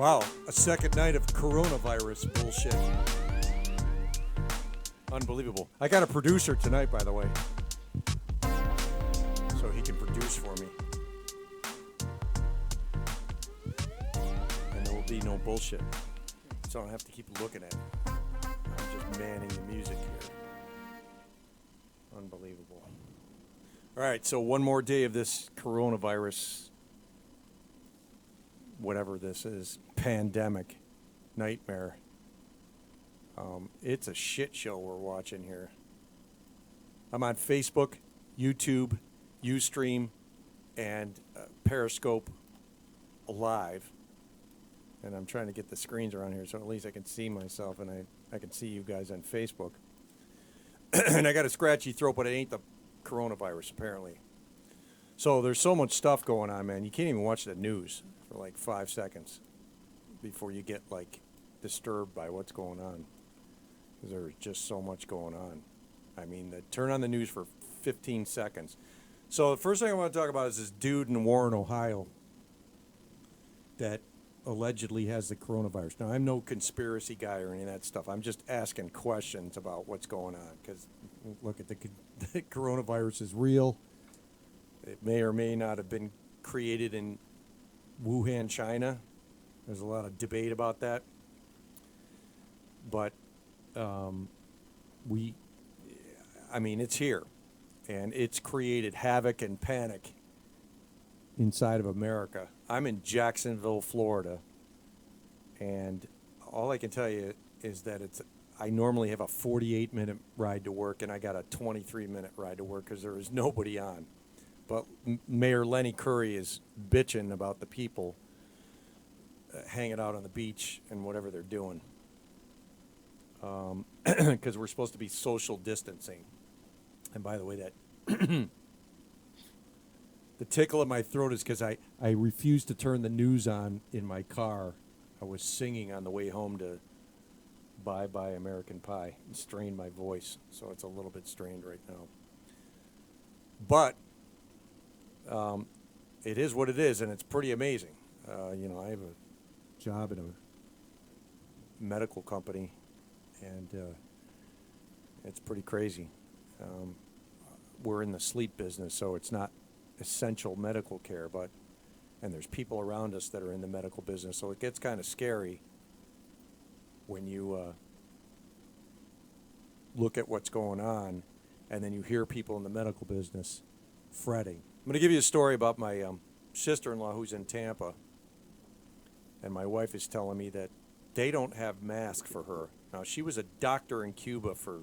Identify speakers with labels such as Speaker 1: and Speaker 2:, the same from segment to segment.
Speaker 1: Wow, a second night of coronavirus bullshit. Unbelievable. I got a producer tonight, by the way, so he can produce for me. And there will be no bullshit, so I don't have to keep looking at it. I'm just manning the music here. Unbelievable. All right, so one more day of this coronavirus, whatever this is, pandemic, nightmare. It's a shit show we're watching here. I'm on Facebook, YouTube, Ustream, and Periscope live. And I'm trying to get the screens around here so at least I can see myself and I can see you guys on Facebook. And I got a scratchy throat, but it ain't the coronavirus, apparently. So there's so much stuff going on, man. You can't even watch the news for like 5 seconds before you get like disturbed by what's going on. Because there's just so much going on. I mean, turn on the news for 15 seconds. So the first thing I want to talk about is this dude in Warren, Ohio that allegedly has the coronavirus. Now, I'm no conspiracy guy or any of that stuff. I'm just asking questions about what's going on. Because, look, the coronavirus is real. It may or may not have been created in Wuhan, China. There's a lot of debate about that. But it's here. And it's created havoc and panic inside of America. I'm in Jacksonville, Florida. And all I can tell you is that I normally have a 48-minute ride to work, and I got a 23-minute ride to work because there is nobody on. But Mayor Lenny Curry is bitching about the people hanging out on the beach and whatever they're doing. Because we're supposed to be social distancing. And by the way, that the tickle in my throat is because I refused to turn the news on in my car. I was singing on the way home to Bye Bye American Pie and strained my voice. So it's a little bit strained right now. But it is what it is, and it's pretty amazing. I have a job in a medical company, and it's pretty crazy. We're in the sleep business, so it's not essential medical care, and there's people around us that are in the medical business, so it gets kind of scary when you look at what's going on, and then you hear people in the medical business fretting. I'm going to give you a story about my sister-in-law who's in Tampa, and my wife is telling me that they don't have masks for her. Now, she was a doctor in Cuba for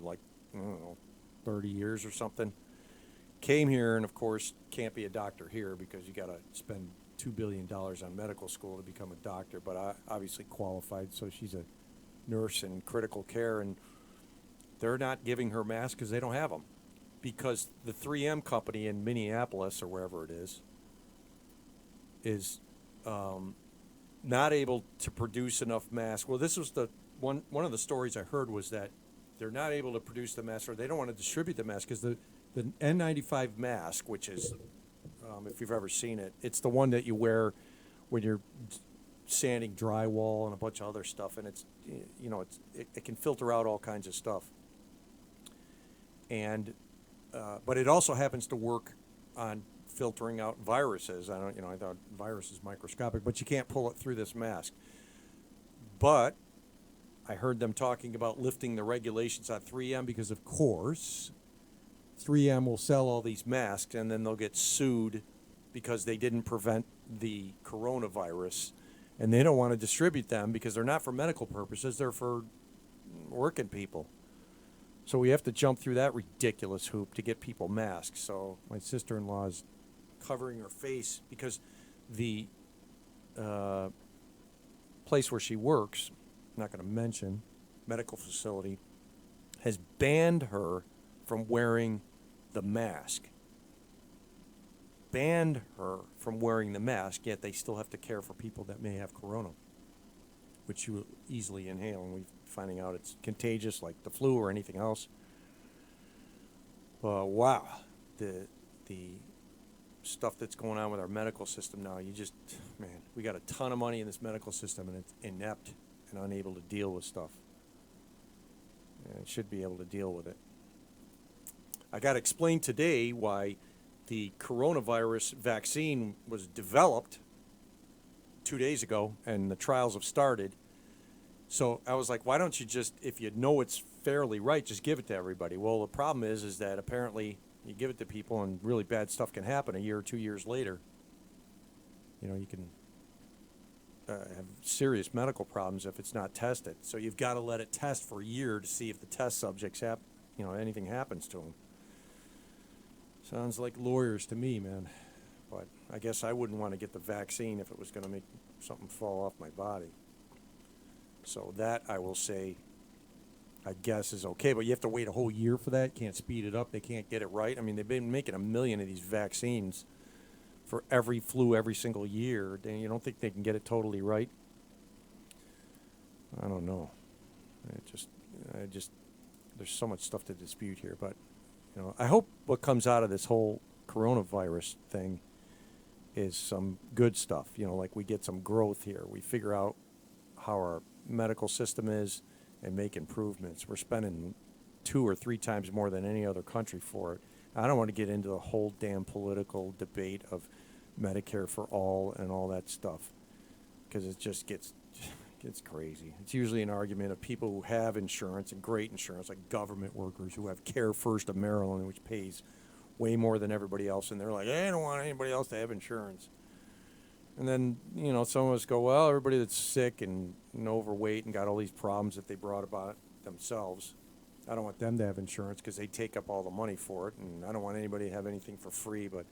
Speaker 1: 30 years or something. Came here and, of course, can't be a doctor here because you got to spend $2 billion on medical school to become a doctor, but I obviously qualified, so she's a nurse in critical care, and they're not giving her masks because they don't have them. Because the 3M company in Minneapolis, or wherever it is not able to produce enough masks. Well, this was one of the stories I heard was that they're not able to produce the masks, or they don't want to distribute the masks because the N95 mask, which is, if you've ever seen it, it's the one that you wear when you're sanding drywall and a bunch of other stuff, and it can filter out all kinds of stuff. And but it also happens to work on filtering out viruses. I thought virus is microscopic, but you can't pull it through this mask. But I heard them talking about lifting the regulations on 3M because, of course, 3M will sell all these masks and then they'll get sued because they didn't prevent the coronavirus, and they don't want to distribute them because they're not for medical purposes, they're for working people. So we have to jump through that ridiculous hoop to get people masks. So my sister-in-law is covering her face because the place where she works, I'm not going to mention, medical facility, has banned her from wearing the mask. Banned her from wearing the mask, yet they still have to care for people that may have corona, which you will easily inhale, and we're finding out it's contagious like the flu or anything else. Wow. The stuff that's going on with our medical system now. Man, we got a ton of money in this medical system, and it's inept and unable to deal with stuff. And it should be able to deal with it. I got explained today why the coronavirus vaccine was developed 2 days ago, and the trials have started. So I was like, why don't you just, if you know it's fairly right, just give it to everybody? Well, the problem is that apparently you give it to people and really bad stuff can happen a year or 2 years later. You know, you can have serious medical problems if it's not tested. So you've got to let it test for a year to see if the test subjects anything happens to them. Sounds like lawyers to me, man. But I guess I wouldn't want to get the vaccine if it was going to make something fall off my body. So that, I will say, I guess is okay. But you have to wait a whole year for that. Can't speed it up. They can't get it right. I mean, they've been making 1 million of these vaccines for every flu every single year. You don't think they can get it totally right? I don't know. There's so much stuff to dispute here. But, I hope what comes out of this whole coronavirus thing is some good stuff. Like we get some growth here. We figure out how our medical system is and make improvements. We're spending 2 or 3 times more than any other country for it. I don't want to get into the whole damn political debate of Medicare for all and all that stuff, because it just gets crazy. It's usually an argument of people who have insurance and great insurance, like government workers who have Care First of Maryland, which pays way more than everybody else, and they're like, I don't want anybody else to have insurance. And then, some of us go, well, everybody that's sick and overweight and got all these problems that they brought about themselves, I don't want them to have insurance because they take up all the money for it, and I don't want anybody to have anything for free. But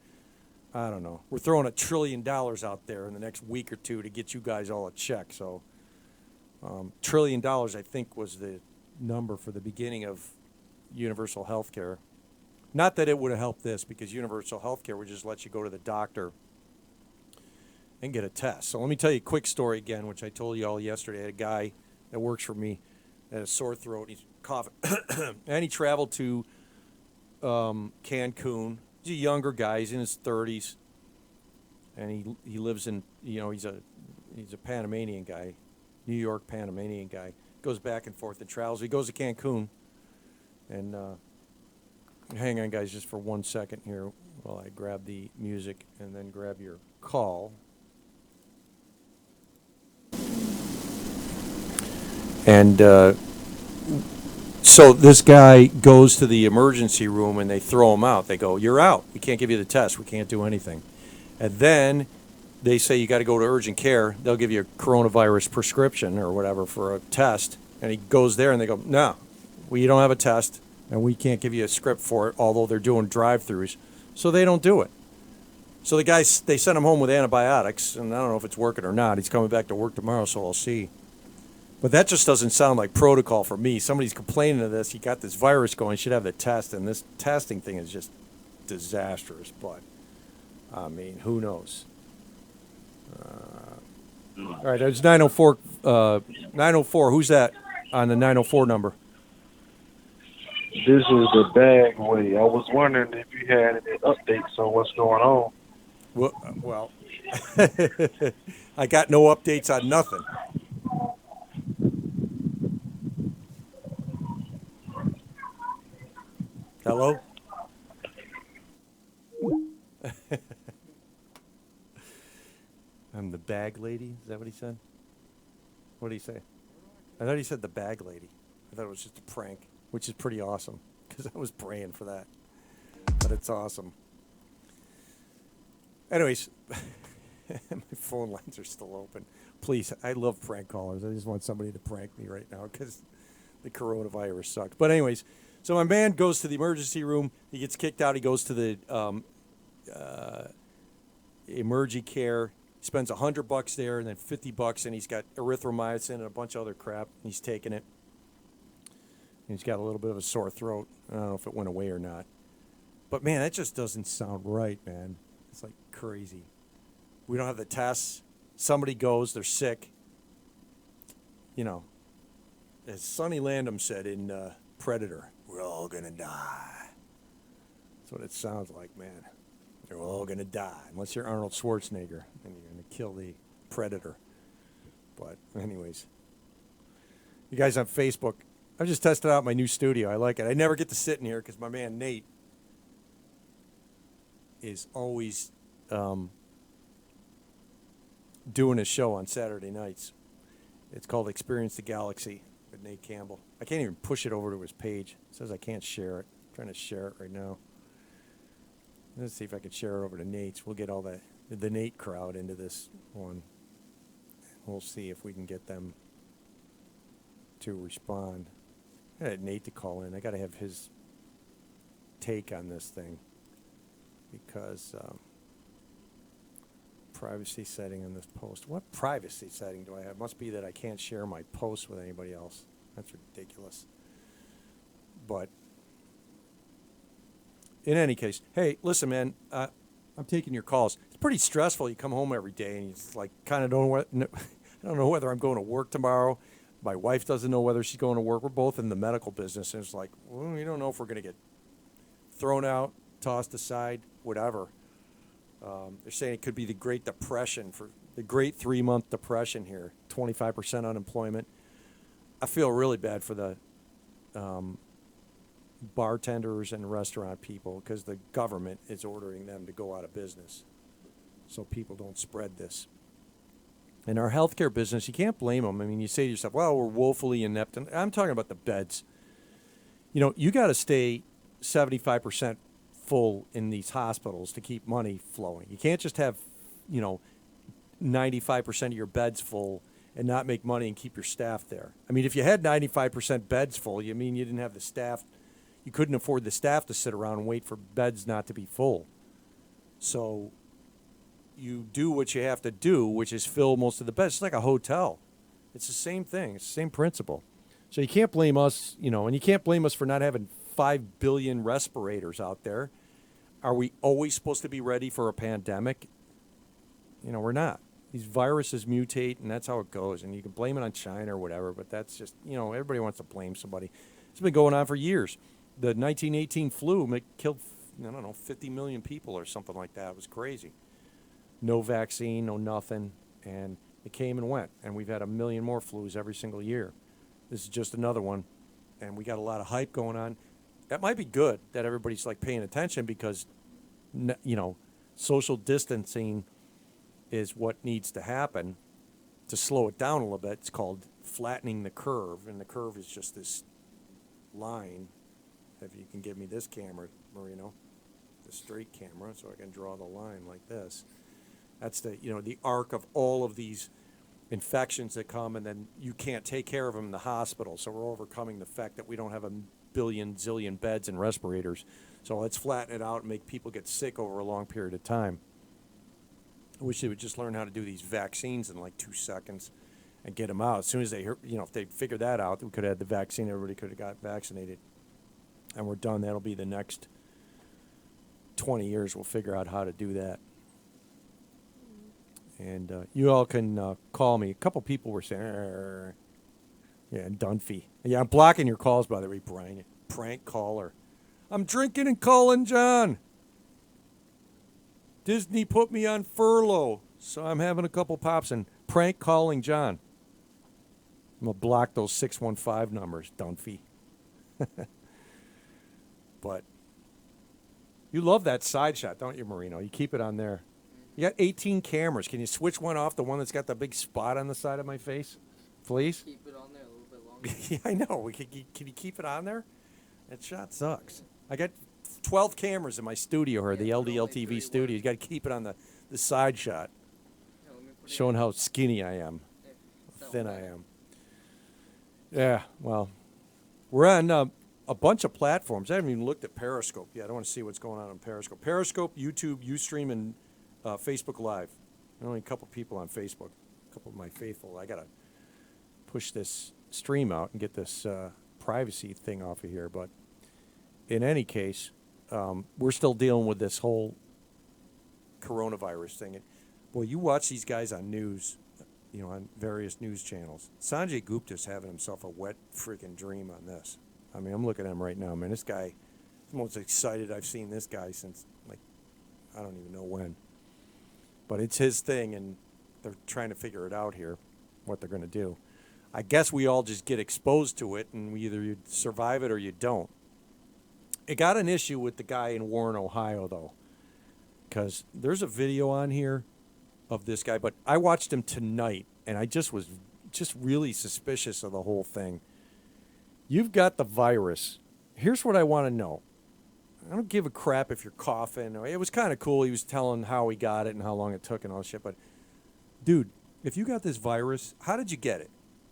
Speaker 1: I don't know. We're throwing $1 trillion out there in the next week or two to get you guys all a check. So $1 trillion, I think, was the number for the beginning of universal health care. Not that it would have helped this, because universal health care would just let you go to the doctor and get a test. So let me tell you a quick story again, which I told you all yesterday. I had a guy that works for me that had a sore throat. He's coughing. And he traveled to Cancun. He's a younger guy. He's in his 30s. And he lives in, he's a Panamanian guy, New York Panamanian guy. Goes back and forth and travels. He goes to Cancun. And hang on, guys, just for 1 second here while I grab the music and then grab your call. And so this guy goes to the emergency room and they throw him out. They go, you're out. We can't give you the test. We can't do anything. And then they say you got to go to urgent care. They'll give you a coronavirus prescription or whatever for a test. And he goes there and they go, no, we don't have a test and we can't give you a script for it, although they're doing drive-thrus. So they don't do it. So the guys, they sent him home with antibiotics, and I don't know if it's working or not. He's coming back to work tomorrow, so I'll see. But that just doesn't sound like protocol for me. Somebody's complaining of this. He got this virus going. Should have the test, and this testing thing is just disastrous. But, I mean, who knows? All right, there's 904. 904, who's that on the 904 number?
Speaker 2: This is the bag way. I was wondering if you had any updates on what's going on.
Speaker 1: Well, I got no updates on nothing. Hello? I'm the bag lady? Is that what he said? What did he say? I thought he said the bag lady. I thought it was just a prank, which is pretty awesome, because I was praying for that. But it's awesome. Anyways, my phone lines are still open. Please, I love prank callers. I just want somebody to prank me right now because the coronavirus sucks. But anyways, so my man goes to the emergency room. He gets kicked out. He goes to the emergency care. He spends $100 there and then $50, and he's got erythromycin and a bunch of other crap. He's taking it. And he's got a little bit of a sore throat. I don't know if it went away or not. But, man, that just doesn't sound right, man. It's like crazy. We don't have the tests. Somebody goes, they're sick. You know, as Sonny Landham said in Predator, we're all going to die. That's what it sounds like, man. They're all going to die, unless you're Arnold Schwarzenegger, and you're going to kill the predator. But anyways, you guys on Facebook, I've just tested out my new studio. I like it. I never get to sit in here because my man Nate is always doing a show on Saturday nights. It's called Experience the Galaxy with Nate Campbell. I can't even push it over to his page. It says I can't share it. I'm trying to share it right now. Let's see if I can share it over to Nate's. We'll get all the Nate crowd into this one. We'll see if we can get them to respond. I got Nate to call in. I got to have his take on this thing because privacy setting on this post. What privacy setting do I have? Must be that I can't share my posts with anybody else. That's ridiculous. But in any case, hey, listen, man, I'm taking your calls. It's pretty stressful. You come home every day and you just like kind of I don't know whether I'm going to work tomorrow. My wife doesn't know whether she's going to work. We're both in the medical business, and it's like, well, we don't know if we're going to get thrown out, tossed aside, whatever. They're saying it could be the Great Depression, for the Great 3-month Depression here, 25% unemployment. I feel really bad for the bartenders and restaurant people because the government is ordering them to go out of business so people don't spread this. In our healthcare business, you can't blame them. I mean, you say to yourself, well, we're woefully inept. And I'm talking about the beds. You know, you got to stay 75% full in these hospitals to keep money flowing. You can't just have, 95% of your beds full and not make money and keep your staff there. I mean, if you had 95% beds full, you mean you didn't have the staff, you couldn't afford the staff to sit around and wait for beds not to be full. So you do what you have to do, which is fill most of the beds. It's like a hotel. It's the same thing. It's the same principle. So you can't blame us, and you can't blame us for not having 5 billion respirators out there. Are we always supposed to be ready for a pandemic? We're not. These viruses mutate, and that's how it goes. And you can blame it on China or whatever, but that's just, everybody wants to blame somebody. It's been going on for years. The 1918 flu killed, 50 million people or something like that. It was crazy. No vaccine, no nothing, and it came and went. And we've had a million more flus every single year. This is just another one, and we got a lot of hype going on. That might be good that everybody's like paying attention because, social distancing is what needs to happen to slow it down a little bit. It's called flattening the curve, and the curve is just this line. If you can give me this camera, Marino, the straight camera, so I can draw the line like this. That's the arc of all of these infections that come, and then you can't take care of them in the hospital. So we're overcoming the fact that we don't have a billion, zillion beds and respirators. So let's flatten it out and make people get sick over a long period of time. I wish they would just learn how to do these vaccines in like 2 seconds and get them out. As soon as they, if they figure that out, we could have had the vaccine. Everybody could have got vaccinated. And we're done. That'll be the next 20 years. We'll figure out how to do that. And you all can call me. A couple people were saying, yeah, Dunphy. Yeah, I'm blocking your calls, by the way, Brian. Prank caller. I'm drinking and calling John. Disney put me on furlough, so I'm having a couple pops and prank calling John. I'm going to block those 615 numbers, Dunphy. But you love that side shot, don't you, Marino? You keep it on there. You got 18 cameras. Can you switch one off, the one that's got the big spot on the side of my face, please?
Speaker 3: Keep it on there a little bit longer.
Speaker 1: Yeah, I know. Can you keep it on there? That shot sucks. I got 12 cameras in my studio here, the LDL TV studio. You got to keep it on the side shot, showing how skinny I am, how thin I am. Yeah, well, we're on a bunch of platforms. I haven't even looked at Periscope yet. I want to see what's going on Periscope. Periscope, YouTube, Ustream, and Facebook Live. Only a couple people on Facebook, a couple of my faithful. I got to push this stream out and get this privacy thing off of here. But in any case, we're still dealing with this whole coronavirus thing. Boy, you watch these guys on news, on various news channels. Sanjay Gupta's having himself a wet freaking dream on this. I mean, I'm looking at him right now, man. This guy, the most excited I've seen this guy since, like, I don't even know when. But it's his thing, and they're trying to figure it out here, what they're going to do. I guess we all just get exposed to it, and we either you survive it or you don't. It got an issue with the guy in Warren, Ohio, though, because there's a video on here of this guy, but I watched him tonight, and I just was just really suspicious of the whole thing. You've got the virus. Here's what I want to know. I don't give a crap if you're coughing. It was kind of cool. He was telling how he got it and how long it took and all that shit. But, dude, if you got this virus, how did you get it?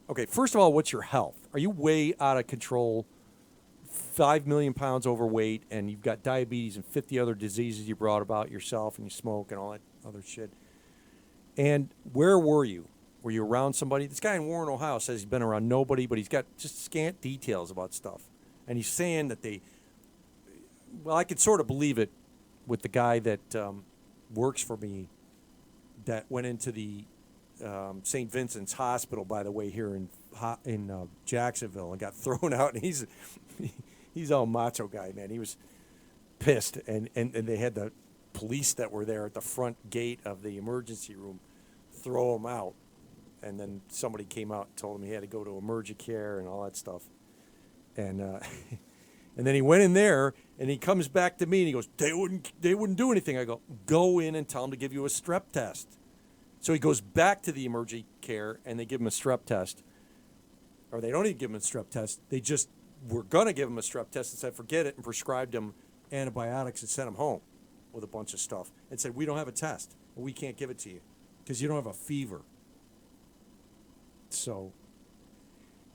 Speaker 1: Okay, first of all, what's your health? Are you way out of control, 5 million pounds overweight, and you've got diabetes and 50 other diseases you brought about yourself, and you smoke and all that other shit? And where were you? Were you around somebody? This guy in Warren, Ohio says he's been around nobody, but he's got just scant details about stuff. And he's saying that well, I could sort of believe it with the guy that works for me that went into the St. Vincent's Hospital, by the way, here in Jacksonville, and got thrown out. And he's all macho guy, man. He was pissed, and they had the police that were there at the front gate of the emergency room throw him out. And then somebody came out and told him he had to go to emergency care and all that stuff. And and then he went in there, and he comes back to me, and he goes, they wouldn't do anything. I go in and tell them to give you a strep test. So he goes back to the emergency care, and they give him a strep test. Or they don't even give him a strep test. They just were going to give him a strep test and said, forget it, and prescribed him antibiotics and sent him home with a bunch of stuff. And said, we don't have a test. We can't give it to you because you don't have a fever. So,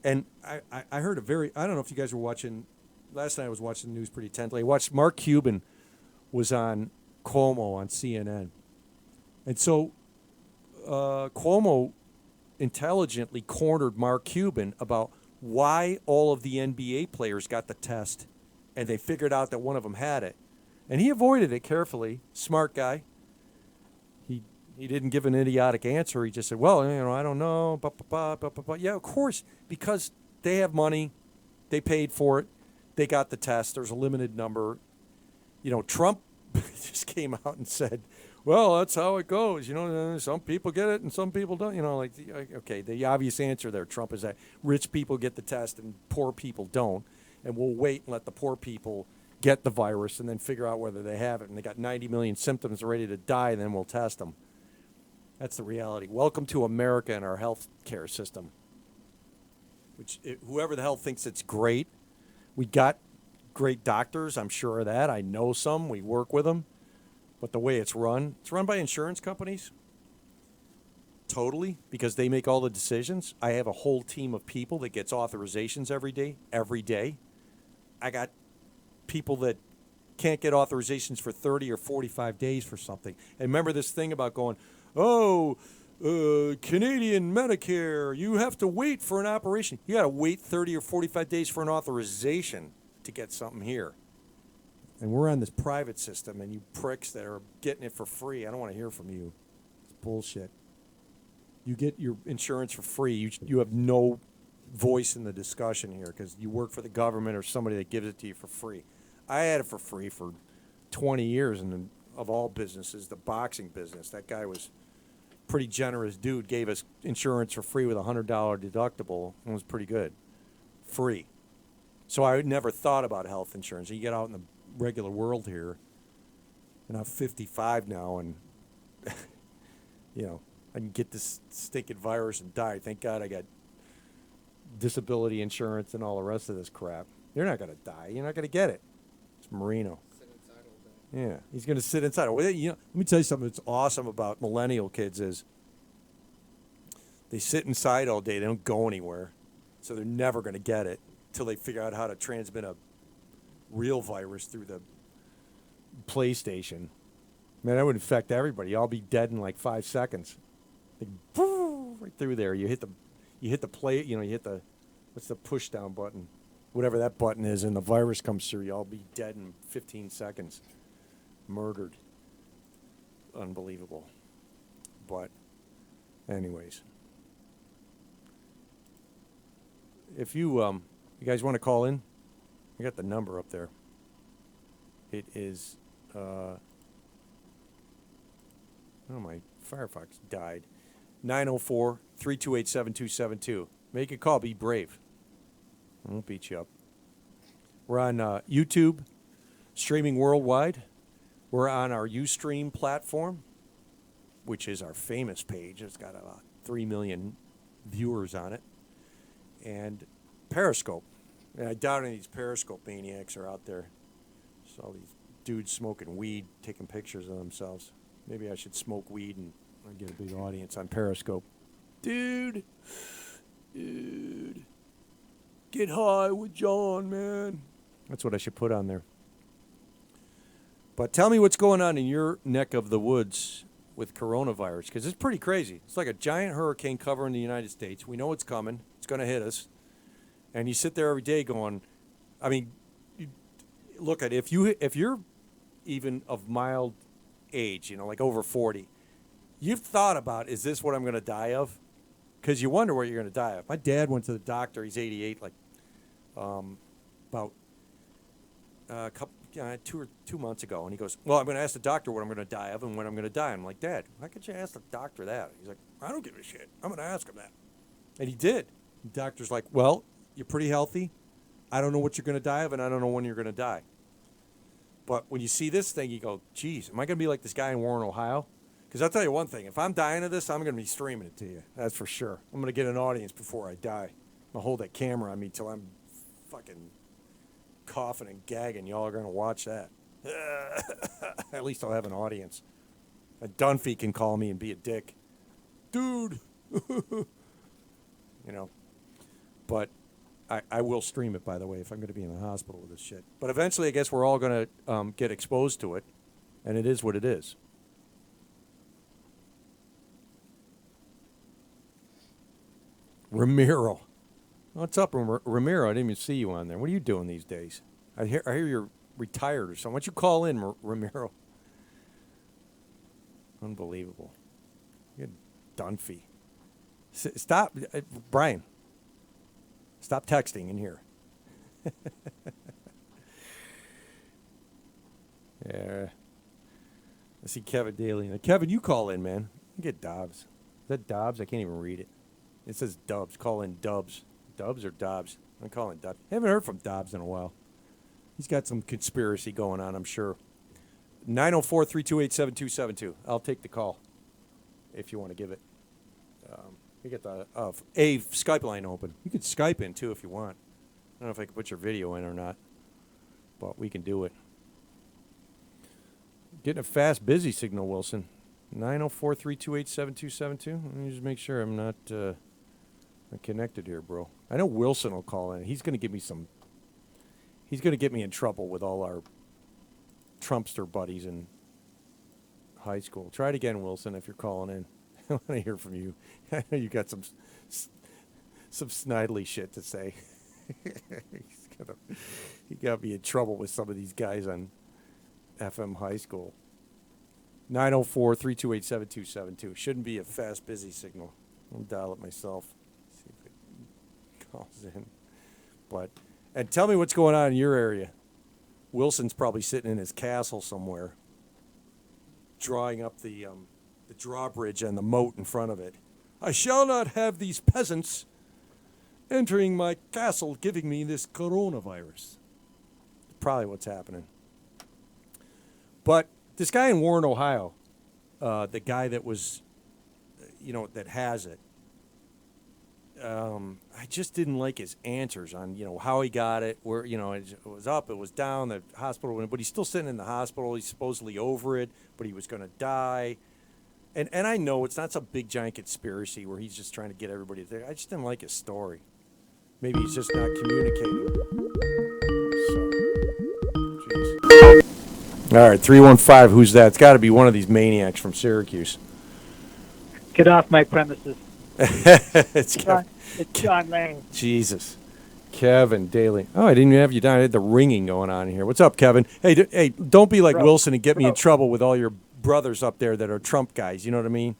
Speaker 1: and I heard I don't know if you guys were watching. Last night I was watching the news pretty intently. I watched Mark Cuban was on Cuomo on CNN. And so Cuomo intelligently cornered Mark Cuban about why all of the NBA players got the test, and they figured out that one of them had it. And he avoided it carefully. Smart guy. He didn't give an idiotic answer. He just said, well, I don't know. Yeah, of course, because they have money. They paid for it. They got the test. There's a limited number. Trump just came out and said, well, that's how it goes. Some people get it and some people don't. Okay, the obvious answer there, Trump, is that rich people get the test and poor people don't. And we'll wait and let the poor people get the virus and then figure out whether they have it. And they got 90 million symptoms ready to die, and then we'll test them. That's the reality. Welcome to America and our health care system. Whoever the hell thinks it's great, we got great doctors, I'm sure of that. I know some. We work with them. But the way it's run by insurance companies. Totally, because they make all the decisions. I have a whole team of people that gets authorizations every day. I got people that can't get authorizations for 30 or 45 days for something. And remember this thing about going, Canadian Medicare, you have to wait for an operation. You got to wait 30 or 45 days for an authorization to get something here. And we're on this private system, and you pricks that are getting it for free, I don't want to hear from you. It's bullshit. You get your insurance for free. You have no voice in the discussion here because you work for the government or somebody that gives it to you for free. I had it for free for 20 years, and of all businesses, the boxing business. That guy was a pretty generous dude, gave us insurance for free with a $100 deductible, and it was pretty good. Free. So I never thought about health insurance. You get out in the regular world here, and I'm 55 now, and I can get this stinking virus and die. Thank God I got disability insurance and all the rest of this crap. You're not going to die. You're not going to get it. It's Marino.
Speaker 3: Sit inside all day.
Speaker 1: Yeah, he's going to sit inside. Well, let me tell you something that's awesome about millennial kids is they sit inside all day. They don't go anywhere, so they're never going to get it until they figure out how to transmit a real virus through the PlayStation. Man, that would infect everybody. I'll be dead in like 5 seconds. Like, right through there. You hit the play. You hit the what's the push down button, whatever that button is, and the virus comes through. You'll be dead in 15 seconds. Murdered. Unbelievable. But, anyways, if you guys want to call in, I got the number up there. It is Oh, my Firefox died. 904-328-7272. Make a call. Be brave. I won't beat you up. We're on YouTube, streaming worldwide. We're on our Ustream platform, which is our famous page. It's got about 3 million viewers on it. And Periscope. And I doubt any of these Periscope maniacs are out there. Just all these dudes smoking weed, taking pictures of themselves. Maybe I should smoke weed and get a big audience on Periscope. Dude. Get high with John, man. That's what I should put on there. But tell me what's going on in your neck of the woods with coronavirus, because it's pretty crazy. It's like a giant hurricane covering the United States. We know it's coming. It's going to hit us. And you sit there every day going, I mean, look at it. If you're even of mild age, like over 40, you've thought about, is this what I'm going to die of? Because you wonder what you're going to die of. My dad went to the doctor. He's 88, about a couple, 2 months ago, and he goes, well, I'm going to ask the doctor what I'm going to die of and when I'm going to die. I'm like, Dad, why could you ask the doctor that? He's like, I don't give a shit. I'm going to ask him that. And he did. The doctor's like, well, you're pretty healthy. I don't know what you're going to die of, and I don't know when you're going to die. But when you see this thing, you go, geez, am I going to be like this guy in Warren, Ohio? Because I'll tell you one thing. If I'm dying of this, I'm going to be streaming it to you. That's for sure. I'm going to get an audience before I die. I'll hold that camera on me till I'm fucking coughing and gagging. Y'all are going to watch that. At least I'll have an audience. And Dunphy can call me and be a dick. Dude. But I will stream it, by the way, if I'm going to be in the hospital with this shit. But eventually, I guess we're all going to get exposed to it. And it is what it is. Ramiro. What's up, Ramiro? I didn't even see you on there. What are you doing these days? I hear you're retired or something. Why don't you call in, Ramiro? Unbelievable. You're Dunphy. Stop, Brian. Stop texting in here. Yeah. I see Kevin Daly. Kevin, you call in, man. You get Dobbs. Is that Dobbs? I can't even read it. It says Dubs. Call in Dubs. Dubs or Dobbs? I'm calling Dobbs. I haven't heard from Dobbs in a while. He's got some conspiracy going on, I'm sure. 904-328-7272. I'll take the call if you want to give it. You get the Skype line open. You can Skype in, too, if you want. I don't know if I can put your video in or not, but we can do it. Getting a fast, busy signal, Wilson. 904-328-7272. Let me just make sure I'm not connected here, bro. I know Wilson will call in. He's going to give me some... He's going to get me in trouble with all our Trumpster buddies in high school. Try it again, Wilson, if you're calling in. I want to hear from you. I know you got some snidely shit to say. He got me in trouble with some of these guys on FM high school. 904-328-7272. Shouldn't be a fast, busy signal. I'll dial it myself. See if it calls in. And tell me what's going on in your area. Wilson's probably sitting in his castle somewhere, drawing up the drawbridge and the moat in front of it. I shall not have these peasants entering my castle giving me this coronavirus. Probably what's happening. But this guy in Warren, Ohio, the guy that was, that has it, I just didn't like his answers on, how he got it, where, it was up, it was down, the hospital, but he's still sitting in the hospital. He's supposedly over it, but he was going to die. And I know it's not some big giant conspiracy where he's just trying to get everybody there. I just didn't like his story. Maybe he's just not communicating. So, jeez. All right, 315, who's that? It's got to be one of these maniacs from Syracuse.
Speaker 3: Get off my premises.
Speaker 1: It's
Speaker 3: John Lane.
Speaker 1: Jesus. Kevin Daly. Oh, I didn't even have you down. I had the ringing going on here. What's up, Kevin? Hey, don't be like Wilson and get me in trouble with all your brothers up there that are Trump guys. You know what I mean?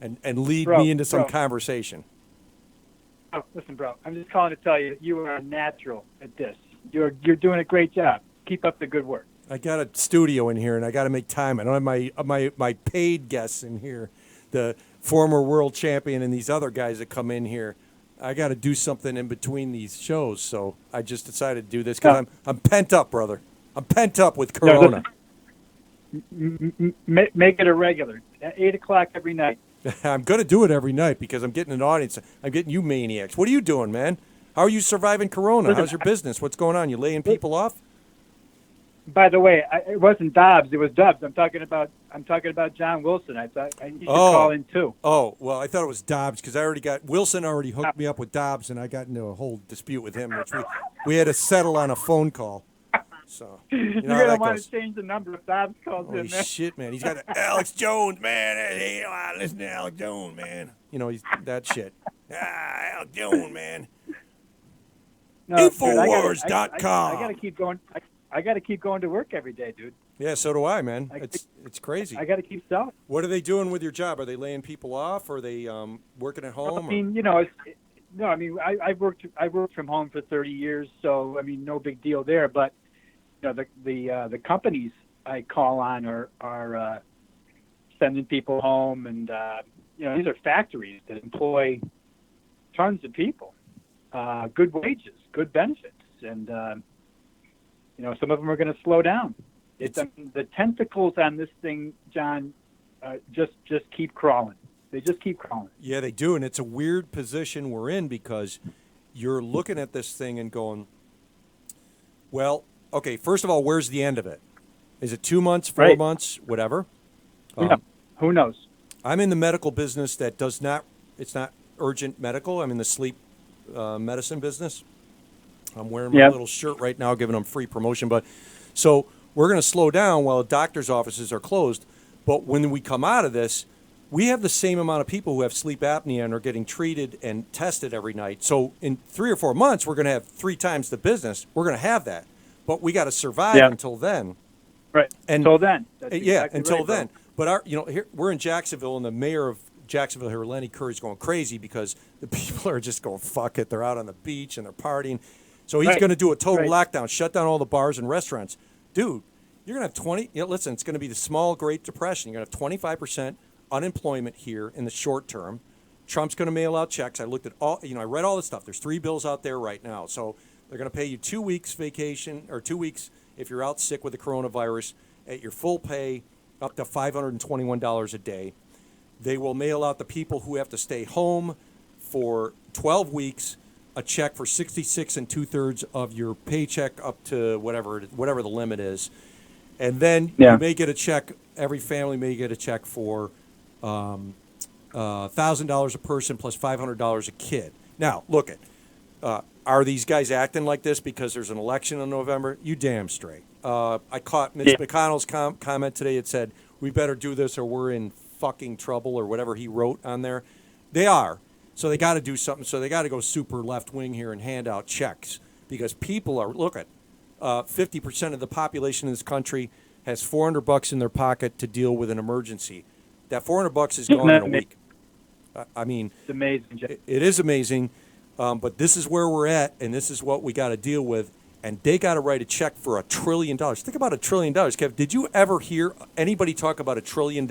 Speaker 1: And lead me into some conversation.
Speaker 3: Oh, listen, bro. I'm just calling to tell you, you are a natural at this. You're doing a great job. Keep up the good work.
Speaker 1: I got a studio in here, and I got to make time. I don't have my paid guests in here, the former world champion and these other guys that come in here. I got to do something in between these shows, so I just decided to do this because I'm pent up, brother. I'm pent up with Corona.
Speaker 3: Make it a regular at 8:00 every night.
Speaker 1: I'm going to do it every night because I'm getting an audience. I'm getting you maniacs. What are you doing, man? How are you surviving Corona?
Speaker 3: Listen,
Speaker 1: How's your business? What's going on? You laying people off?
Speaker 3: By the way, it wasn't Dobbs. It was Dubs. I'm talking about John Wilson. I thought you should call in too.
Speaker 1: Oh, well, I thought it was Dobbs because Wilson already hooked me up with Dobbs, and I got into a whole dispute with him, which we had to settle on a phone call. So you know
Speaker 3: You're gonna want to change the number if Dobbs calls
Speaker 1: Holy
Speaker 3: in. Man.
Speaker 1: shit, man! He's got Alex Jones, man. Hey, listen to Alex Jones, man. You know he's that shit. Alex Jones, man.
Speaker 3: No,
Speaker 1: Infowars.com.
Speaker 3: I gotta keep going. I gotta keep going to work every day, dude.
Speaker 1: Yeah, so do I, man. It's crazy.
Speaker 3: I gotta keep selling.
Speaker 1: What are they doing with your job? Are they laying people off? Or are they working at home?
Speaker 3: I mean, you know, I worked from home for 30 years, so I mean, no big deal there. But you know, the companies I call on are sending people home, and you know, these are factories that employ tons of people, good wages, good benefits, and you know, some of them are going to slow down. The tentacles on this thing, John, just keep crawling. They just keep crawling.
Speaker 1: Yeah, they do, and it's a weird position we're in because you're looking at this thing and going, well, okay, first of all, where's the end of it? Is it 2 months, 4 months, whatever?
Speaker 3: Yeah. Who knows?
Speaker 1: I'm in the medical business that it's not urgent medical. I'm in the sleep medicine business. I'm wearing my little shirt right now, giving them free promotion. But so we're going to slow down while the doctor's offices are closed. But when we come out of this, we have the same amount of people who have sleep apnea and are getting treated and tested every night. So in 3 or 4 months, we're going to have 3 times the business. We're going to have that. But we got to survive until then.
Speaker 3: Right. Until then. That's exactly
Speaker 1: until
Speaker 3: right,
Speaker 1: then.
Speaker 3: bro.
Speaker 1: But here we're in Jacksonville, and the mayor of Jacksonville here, Lenny Curry's going crazy because the people are just going, fuck it. They're out on the beach and they're partying. So he's going to do a total lockdown, shut down all the bars and restaurants. Dude, you're going to have listen, it's going to be the small Great Depression. You're going to have 25% unemployment here in the short term. Trump's going to mail out checks. I looked at I read all this stuff. There's 3 bills out there right now. So they're going to pay you 2 weeks vacation or 2 weeks if you're out sick with the coronavirus at your full pay, up to $521 a day. They will mail out the people who have to stay home for 12 weeks a check for 66 2/3 of your paycheck up to whatever the limit is. And then you may get a check, every family may get a check for $1,000 a person plus $500 a kid. Now, look are these guys acting like this because there's an election in November? You damn straight. I caught Mitch McConnell's comment today. It said, we better do this or we're in fucking trouble or whatever he wrote on there. They are. So they got to do something. So they got to go super left wing here and hand out checks because people are, 50% of the population in this country has $400 in their pocket to deal with an emergency. That $400 is gone in a week. I mean,
Speaker 3: it's amazing.
Speaker 1: It is amazing, but this is where we're at, and this is what we got to deal with. And they got to write a check for $1 trillion. Think about $1 trillion, Kev. Did you ever hear anybody talk about $1 trillion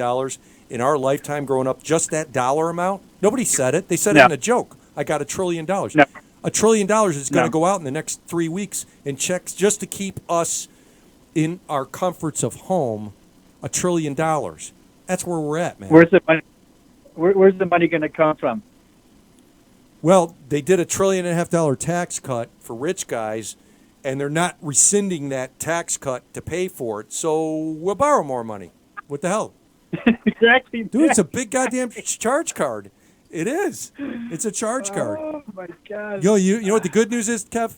Speaker 1: in our lifetime growing up? Just that dollar amount? Nobody said it. They said it in a joke. I got $1 trillion. No. $1 trillion is going to go out in the next 3 weeks in checks just to keep us in our comforts of home. $1 trillion. That's where we're at, man.
Speaker 3: Where's the money? Where's the money going to come from?
Speaker 1: Well, they did $1.5 trillion tax cut for rich guys, and they're not rescinding that tax cut to pay for it. So we'll borrow more money. What the hell?
Speaker 3: Exactly.
Speaker 1: Dude, it's a big goddamn charge card. It is. It's a charge card.
Speaker 3: Oh, my God.
Speaker 1: You know what the good news is, Kev?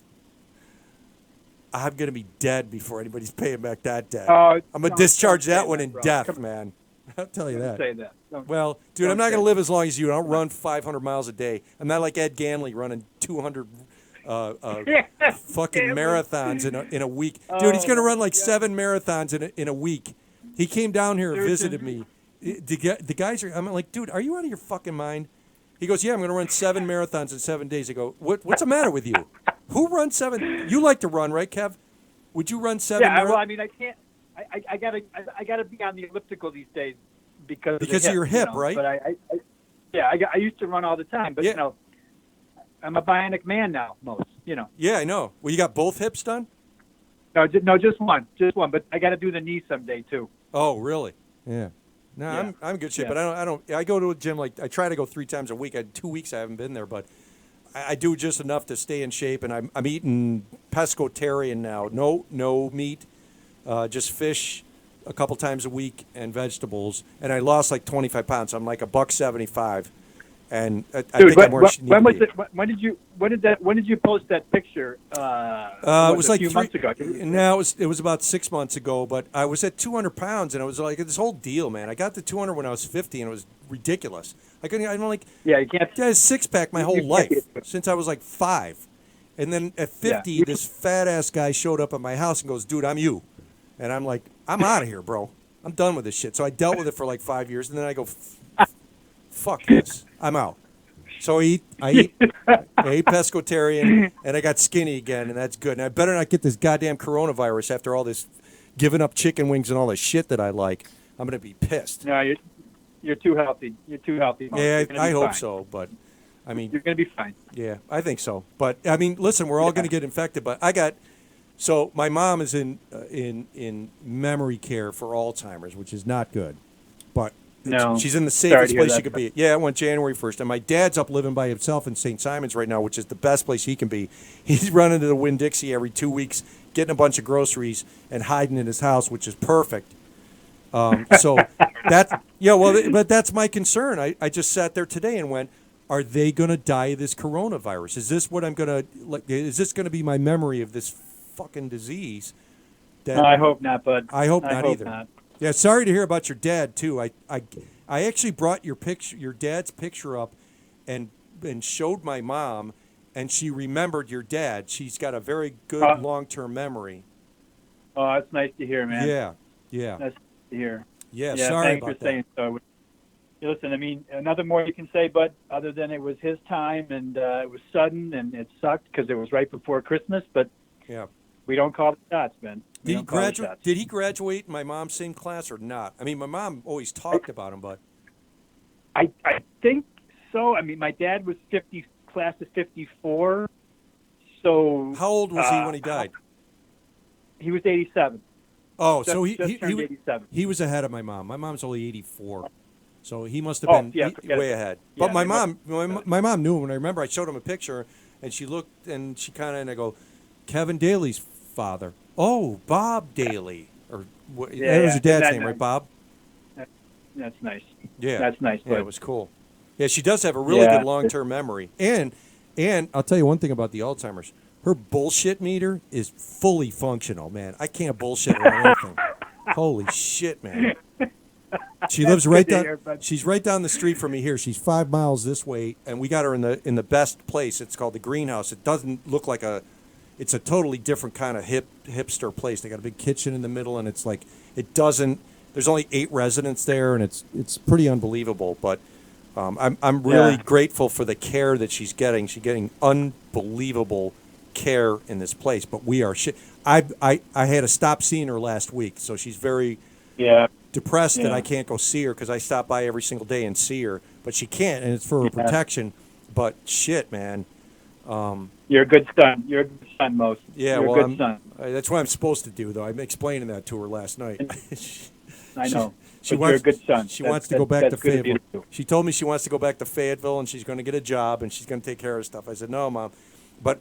Speaker 1: I'm going to be dead before anybody's paying back that debt. I'm going to discharge that one in death, man. I'll tell you that.
Speaker 3: Say that.
Speaker 1: Well, dude, I'm not going to live as long as you. I don't run 500 miles a day. I'm not like Ed Ganley running 200 fucking marathons in a week. Dude, he's going to run like 7 marathons in a week. He came down here and visited me. The guys are, I'm like, dude, are you out of your fucking mind? He goes, yeah, I'm going to run 7 marathons in 7 days. I go, what's the matter with you? Who runs 7? You like to run, right, Kev? Would you run 7
Speaker 3: marathons? Well, I mean, I gotta be on the elliptical these days because
Speaker 1: Because
Speaker 3: the
Speaker 1: of your hip,
Speaker 3: you know,
Speaker 1: right?
Speaker 3: But I used to run all the time, but
Speaker 1: Yeah.
Speaker 3: you know, I'm a bionic man now. Most, you know.
Speaker 1: Yeah, I know. Well, you got both hips done?
Speaker 3: No, just one. But I got to do the knee someday too.
Speaker 1: Oh, really? Yeah. No,
Speaker 3: Yeah.
Speaker 1: I'm in good shape,
Speaker 3: Yeah.
Speaker 1: but I don't. I go to a gym I try to go 3 times a week. I had 2 weeks I haven't been there, but I do just enough to stay in shape. And I'm eating pescatarian now. No meat, just fish a couple times a week and vegetables. And I lost like 25 pounds. I'm like $175, and I
Speaker 3: Dude,
Speaker 1: think I'm where I should need
Speaker 3: when
Speaker 1: to
Speaker 3: was
Speaker 1: be.
Speaker 3: it? When did you post that picture?
Speaker 1: It was
Speaker 3: a
Speaker 1: like
Speaker 3: few months ago.
Speaker 1: No, it was about 6 months ago. But I was at 200 pounds, and it was like this whole deal, man. I got to 200 when I was 50, and it was ridiculous. I don't like.
Speaker 3: Yeah, you can't.
Speaker 1: I had a six-pack my
Speaker 3: You
Speaker 1: whole
Speaker 3: can't
Speaker 1: life
Speaker 3: get it.
Speaker 1: since I was like 5, and then at 50,
Speaker 3: Yeah.
Speaker 1: this fat ass guy showed up at my house and goes, "Dude, I'm you," and I'm like, "I'm out of here, bro. I'm done with this shit." So I dealt with it for like 5 years, and then I go, "Fuck this. I'm out." So I ate pescatarian, and I got skinny again, and that's good. And I better not get this goddamn coronavirus after all this giving up chicken wings and all the shit that I like. I'm gonna be pissed.
Speaker 3: No, you're too healthy. You're too healthy. Mo.
Speaker 1: Yeah,
Speaker 3: You're gonna
Speaker 1: I
Speaker 3: be
Speaker 1: hope
Speaker 3: fine.
Speaker 1: so, but I mean,
Speaker 3: You're gonna be fine.
Speaker 1: yeah, I think so. But I mean, listen, we're all going to get infected. But so my mom is in memory care for Alzheimer's, which is not good. But
Speaker 3: No.
Speaker 1: she's in the
Speaker 3: Sorry to
Speaker 1: safest
Speaker 3: hear
Speaker 1: place she
Speaker 3: that.
Speaker 1: could be. Yeah, it went January 1st, and my dad's up living by himself in St. Simons right now, which is the best place he can be. He's running to the Winn-Dixie every 2 weeks, getting a bunch of groceries and hiding in his house, which is perfect. So but that's my concern. I just sat there today and went, are they going to die of this coronavirus? Is this what I'm going to like? Is this going to be my memory of this fucking disease? That
Speaker 3: No, I hope not, bud.
Speaker 1: I hope not either.
Speaker 3: Not.
Speaker 1: Yeah, sorry to hear about your dad too. I actually brought your dad's picture up, and showed my mom, and she remembered your dad. She's got a very good long-term memory.
Speaker 3: Oh, that's nice to hear, man.
Speaker 1: Yeah.
Speaker 3: That's nice to hear.
Speaker 1: Yeah,
Speaker 3: Yeah,
Speaker 1: sorry
Speaker 3: thanks
Speaker 1: about
Speaker 3: for
Speaker 1: that.
Speaker 3: saying so. Listen, I mean, nothing more you can say, but other than it was his time and it was sudden and it sucked because it was right before Christmas. But
Speaker 1: Yeah.
Speaker 3: we don't call the shots, man. We
Speaker 1: Did he
Speaker 3: don't call the
Speaker 1: graduate?
Speaker 3: shots.
Speaker 1: Did he graduate in my mom's same class or not? I mean, my mom always talked about him, but
Speaker 3: I think so. I mean, my dad was class of 54. So
Speaker 1: how old was he when he died?
Speaker 3: he was 87.
Speaker 1: Oh,
Speaker 3: Just,
Speaker 1: so he
Speaker 3: turned 87.
Speaker 1: he was ahead of my mom. My mom's only 84, so he must have
Speaker 3: Oh,
Speaker 1: been
Speaker 3: yeah, forget
Speaker 1: way
Speaker 3: it.
Speaker 1: ahead.
Speaker 3: Yeah,
Speaker 1: But my
Speaker 3: they
Speaker 1: mom,
Speaker 3: must-
Speaker 1: my mom knew him, and I remember I showed him a picture, and she looked, and she kind of, and I go, Kevin Daly's father. Oh, Bob Daly, or what?
Speaker 3: Yeah,
Speaker 1: that was
Speaker 3: yeah.
Speaker 1: your dad's
Speaker 3: That-
Speaker 1: name, right, Bob?
Speaker 3: That's nice.
Speaker 1: Yeah,
Speaker 3: That's nice.
Speaker 1: Yeah,
Speaker 3: But
Speaker 1: it was cool. Yeah, she does have a really
Speaker 3: Yeah.
Speaker 1: good long-term memory, and I'll tell you one thing about the Alzheimer's. Her bullshit meter is fully functional, man. I can't bullshit her on anything. Holy shit, man. She lives right
Speaker 3: good to
Speaker 1: down.
Speaker 3: hear, bud.
Speaker 1: She's right down the street from me here. She's 5 miles this way, and we got her in the best place. It's called the Greenhouse. It doesn't look like it's a totally different kind of hipster place. They got a big kitchen in the middle, and it's like it doesn't. There's only 8 residents there, and it's pretty unbelievable. But I'm really
Speaker 3: Yeah.
Speaker 1: grateful for the care that she's getting. She's getting unbelievable care in this place. But we are shit. I had to stop seeing her last week, so she's very
Speaker 3: yeah,
Speaker 1: depressed that
Speaker 3: Yeah.
Speaker 1: I can't go see her because I stop by every single day and see her, but she can't, and it's for her
Speaker 3: Yeah.
Speaker 1: protection. But shit, man.
Speaker 3: you're a good son. You're a good son, Most.
Speaker 1: Yeah,
Speaker 3: you're
Speaker 1: well,
Speaker 3: a good son.
Speaker 1: That's what I'm supposed to do, though. I'm explaining that to her last night.
Speaker 3: I know.
Speaker 1: She
Speaker 3: But
Speaker 1: wants,
Speaker 3: you're a good son.
Speaker 1: She
Speaker 3: That's-
Speaker 1: wants to go back
Speaker 3: that's
Speaker 1: to
Speaker 3: good of you
Speaker 1: Fayetteville.
Speaker 3: to do.
Speaker 1: She told me she wants to go back to Fayetteville, and she's going to get a job, and she's going to take care of stuff. I said, no, Mom. But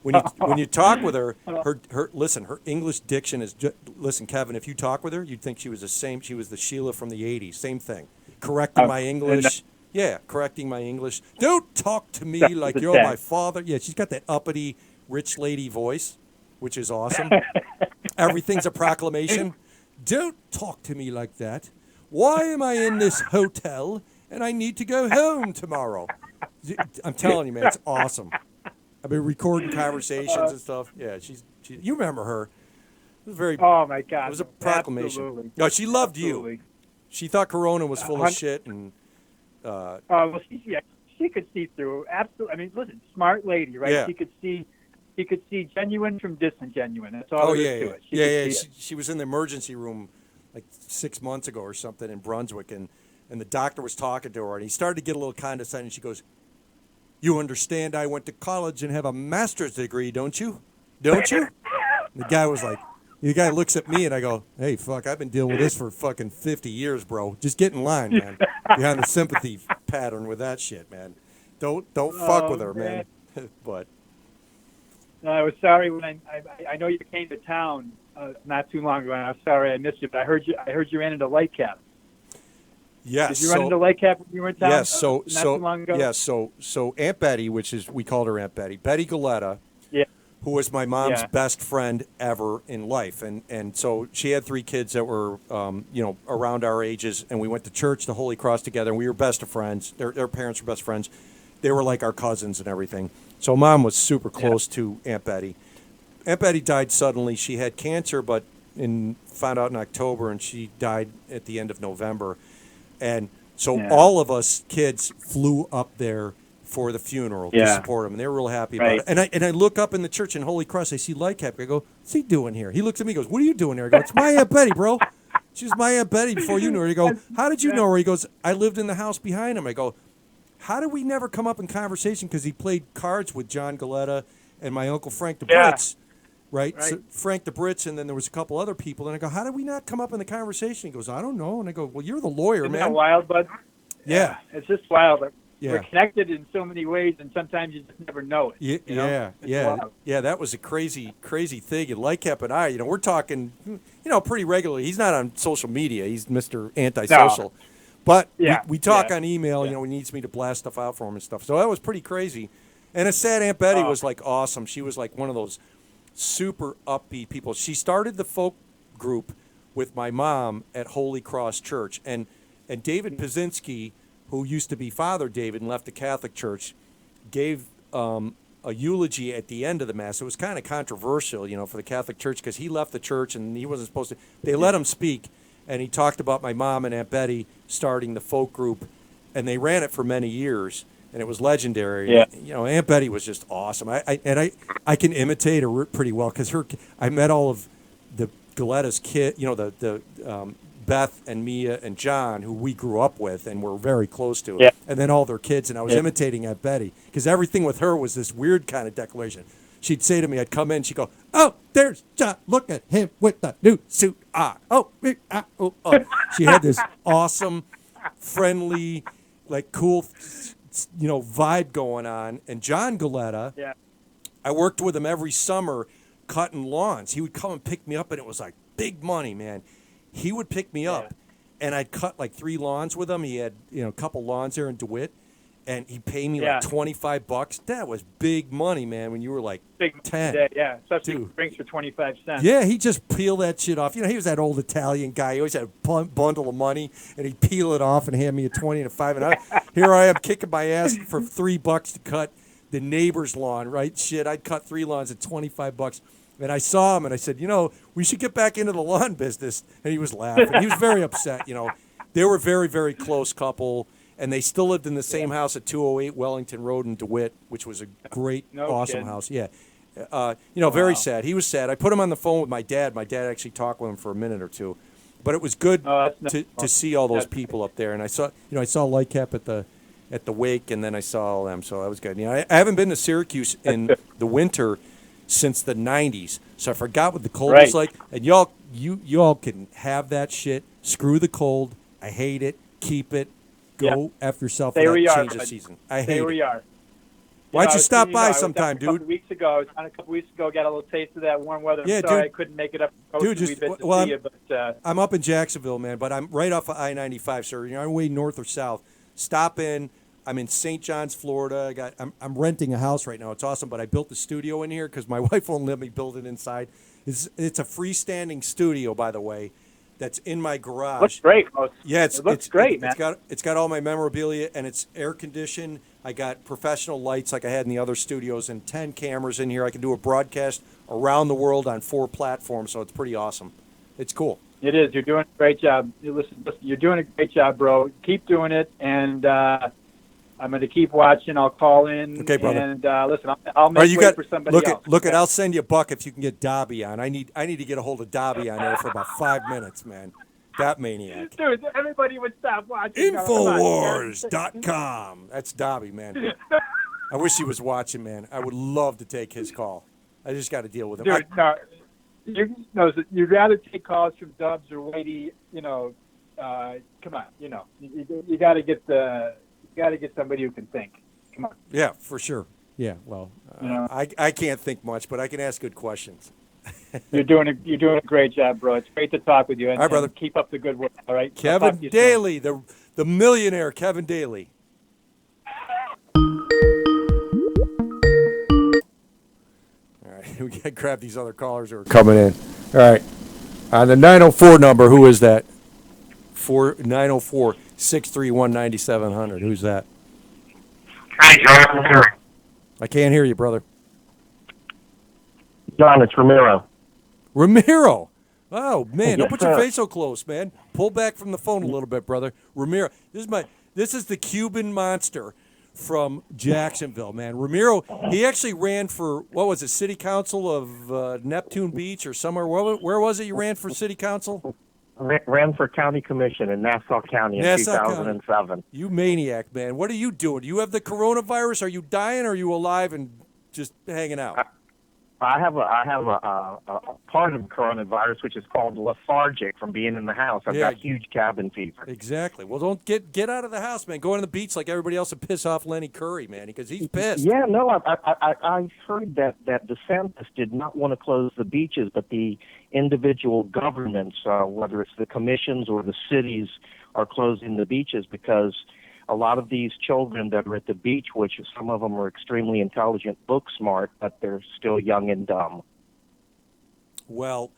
Speaker 1: when you talk with her, her English diction is listen, Kevin. If you talk with her, you'd think she was She was the Sheila from the '80s. Same thing, correcting my English. Yeah, correcting my English. Don't talk to me
Speaker 3: That's
Speaker 1: like
Speaker 3: the
Speaker 1: you're
Speaker 3: dad.
Speaker 1: my father. Yeah, she's got that uppity rich lady voice, which is awesome. Everything's a proclamation. Don't talk to me like that. Why am I in this hotel and I need to go home tomorrow? I'm telling you, man, it's awesome. I've been recording conversations and stuff. Yeah, she you remember her. It was very.
Speaker 3: Oh my God!
Speaker 1: It was a proclamation.
Speaker 3: Absolutely.
Speaker 1: No, she loved you.
Speaker 3: Absolutely.
Speaker 1: She thought Corona was full of
Speaker 3: Hun-
Speaker 1: shit, and
Speaker 3: Well, she could see through. Absolutely. I mean, listen, smart lady, right?
Speaker 1: Yeah.
Speaker 3: She could see he could see genuine from disingenuine. That's all
Speaker 1: Oh
Speaker 3: there
Speaker 1: yeah,
Speaker 3: is to
Speaker 1: yeah,
Speaker 3: it.
Speaker 1: yeah,
Speaker 3: could
Speaker 1: yeah.
Speaker 3: see it.
Speaker 1: She was in the emergency room like 6 months ago or something in Brunswick, and the doctor was talking to her, and he started to get a little condescending. She goes, "You understand? I went to college and have a master's degree, don't you? Don't you?" And the guy was like, the guy looks at me, and I go, "Hey, fuck, I've been dealing with this for fucking 50 years, bro. Just get in line, man. You're on the sympathy pattern with that shit, man. Don't fuck with her, man." But
Speaker 3: No, I was sorry when I know you came to town not too long ago, and I'm sorry I missed you. But I heard you ran into Lightcap.
Speaker 1: yes,
Speaker 3: Did you run into Lightcap when you were in town?
Speaker 1: yes, so
Speaker 3: not too long ago.
Speaker 1: yes, so Aunt Betty, which is we called her Aunt Betty, Betty Galetta,
Speaker 3: Yeah.
Speaker 1: who was my mom's
Speaker 3: Yeah.
Speaker 1: best friend ever in life, and so she had 3 kids that were around our ages, and we went to church, the Holy Cross together, and we were best of friends. Their parents were best friends. They were like our cousins and everything. So Mom was super close to Aunt Betty. Aunt Betty died suddenly. She had cancer, but found out in October, and she died at the end of November. And so all of us kids flew up there for the funeral to support him, and they were real happy about it. And I look up in the church in Holy Cross, I see Lightcap. I go, "What's he doing here?" He looks at me, and goes, "What are you doing here?" I go, "It's my Aunt Betty, bro. She was my Aunt Betty before you knew her." He go, "How did you know her?" He goes, "I lived in the house behind him." I go, "How did we never come up in conversation?" Because he played cards with John Galetta and my Uncle Frank the Brits, right? So Frank the Brits, and then there was a couple other people. And I go, "How did we not come up in the conversation?" He goes, "I don't know." And I go, "Well, you're the lawyer,
Speaker 3: Isn't
Speaker 1: man."
Speaker 3: that wild, bud?
Speaker 1: Yeah.
Speaker 3: It's just wild.
Speaker 1: Yeah.
Speaker 3: We're connected in so many ways, and sometimes you just never know it.
Speaker 1: Yeah,
Speaker 3: you know? It's wild.
Speaker 1: yeah. That was a crazy thing. And Lightcap and I, we're talking, pretty regularly. He's not on social media. He's Mr. Antisocial.
Speaker 3: No.
Speaker 1: But
Speaker 3: Yeah,
Speaker 1: we talk
Speaker 3: yeah,
Speaker 1: on email. He needs me to blast stuff out for him and stuff. So that was pretty crazy. And a sad Aunt Betty was like awesome. She was like one of those super upbeat people. She started the folk group with my mom at Holy Cross Church, and David Pazinski, who used to be Father David and left the Catholic Church, gave a eulogy at the end of the Mass. It was kind of controversial, for the Catholic Church because he left the church and he wasn't supposed to. They let him speak, and he talked about my mom and Aunt Betty starting the folk group, and they ran it for many years, and it was legendary.
Speaker 3: Yeah.
Speaker 1: Aunt Betty was just awesome. I can imitate her pretty well because I met all of the Galetta's kid, the Beth and Mia and John, who we grew up with and were very close to, and then all their kids, and I was imitating Aunt Betty because everything with her was this weird kind of declaration. She'd say to me, I'd come in, she'd go, "Oh, there's John. Look at him with the new suit on. Oh." She had this awesome, friendly, like cool, vibe going on. And John Galetta, I worked with him every summer cutting lawns. He would come and pick me up, and it was like big money, man. He would pick me up, and I'd cut like 3 lawns with him. He had, a couple lawns there in DeWitt, and he'd pay me like $25. That was big money, man, when you were like
Speaker 3: Big
Speaker 1: 10.
Speaker 3: Day, especially drinks for 25 cents.
Speaker 1: Yeah, he just peel that shit off. He was that old Italian guy. He always had a bundle of money, and he'd peel it off and hand me a 20 and a 5. And here I am kicking my ass for $3 to cut the neighbor's lawn, right? Shit, I'd cut 3 lawns at $25. And I saw him, and I said, we should get back into the lawn business. And he was laughing. He was very upset, They were a very, very close couple, and they still lived in the same house at 208 Wellington Road in DeWitt, which was a great, awesome
Speaker 3: kidding.
Speaker 1: house. Yeah. Very sad. He was sad. I put him on the phone with my dad. My dad actually talked with him for a minute or two. But it was good to see all those people up there. And I saw Lightcap at the wake, and then I saw all them. So that was good. I haven't been to Syracuse in the winter since the 90s. So I forgot what the cold was like. And y'all can have that shit. Screw the cold. I hate it. Keep it. Go F yourself for that change of season. I hate it.
Speaker 3: We are.
Speaker 1: Why don't you stop by sometime, dude?
Speaker 3: I was on a couple weeks ago. Got a little taste of that warm weather.
Speaker 1: Yeah,
Speaker 3: I'm sorry
Speaker 1: dude.
Speaker 3: I couldn't make it up.
Speaker 1: I'm up in Jacksonville, man, but I'm right off of I-95, sir. I'm way north or south. Stop in. I'm in St. John's, Florida. I'm renting a house right now. It's awesome, but I built the studio in here because my wife won't let me build it inside. It's a freestanding studio, by the way, that's in my garage.
Speaker 3: Looks great.
Speaker 1: Yeah,
Speaker 3: it looks great, man.
Speaker 1: It's got all my memorabilia, and it's air conditioned. I got professional lights like I had in the other studios, and 10 cameras in here. I can do a broadcast around the world on 4 platforms, so it's pretty awesome. It's cool.
Speaker 3: It is. You're doing a great job. Listen, you're doing a great job, bro. Keep doing it, and I'm going to keep watching. I'll call in.
Speaker 1: Okay, brother.
Speaker 3: And listen, I'll
Speaker 1: All right,
Speaker 3: make
Speaker 1: you
Speaker 3: way
Speaker 1: got
Speaker 3: for somebody else.
Speaker 1: look at.
Speaker 3: Okay?
Speaker 1: I'll send you a buck if you can get Dobby on. I need to get a hold of Dobby on there for about 5 minutes, man. That maniac.
Speaker 3: Dude, everybody would stop watching. No, come on.
Speaker 1: Infowars.com. That's Dobby, man. I wish he was watching, man. I would love to take his call. I just got to deal with him.
Speaker 3: Dude, you'd rather take calls from Dubs or Wadey. Come on. You got to get somebody who can think. Come on.
Speaker 1: Yeah, for sure. Yeah, well, I can't think much, but I can ask good questions.
Speaker 3: You're doing a great job, bro. It's great to talk with you. And,
Speaker 1: all right, brother.
Speaker 3: And keep up the good work. All right,
Speaker 1: Kevin Daly, the millionaire, Kevin Daly. All right, we got to grab these other callers who are coming in. All right, on the 904 number, who is that? 904-631-9700. Who's that?
Speaker 4: Hey, John.
Speaker 1: I can't hear you, brother.
Speaker 4: John, it's Ramiro.
Speaker 1: Ramiro. Oh man, don't
Speaker 4: Yes,
Speaker 1: put your
Speaker 4: sir.
Speaker 1: face so close, man. Pull back from the phone a little bit, brother. Ramiro. This is the Cuban monster from Jacksonville, man. Ramiro, he actually ran for, what was it, city council of Neptune Beach or somewhere. Where was it you ran for city council?
Speaker 4: Ran for county commission in Nassau County in
Speaker 1: Nassau
Speaker 4: 2007.
Speaker 1: You maniac, man. What are you doing? Do you have the coronavirus? Are you dying or are you alive and just hanging out?
Speaker 4: I have a part of coronavirus which is called lethargic from being in the house. I've
Speaker 1: Yeah.
Speaker 4: got huge cabin fever.
Speaker 1: Exactly. Well, don't get out of the house, man. Go on the beach like everybody else and piss off Lenny Curry, man, because he's pissed.
Speaker 4: Yeah, no, I heard that DeSantis did not want to close the beaches, but the individual governments, whether it's the commissions or the cities, are closing the beaches because a lot of these children that are at the beach, which some of them are extremely intelligent, book smart, but they're still young and dumb.
Speaker 1: Well,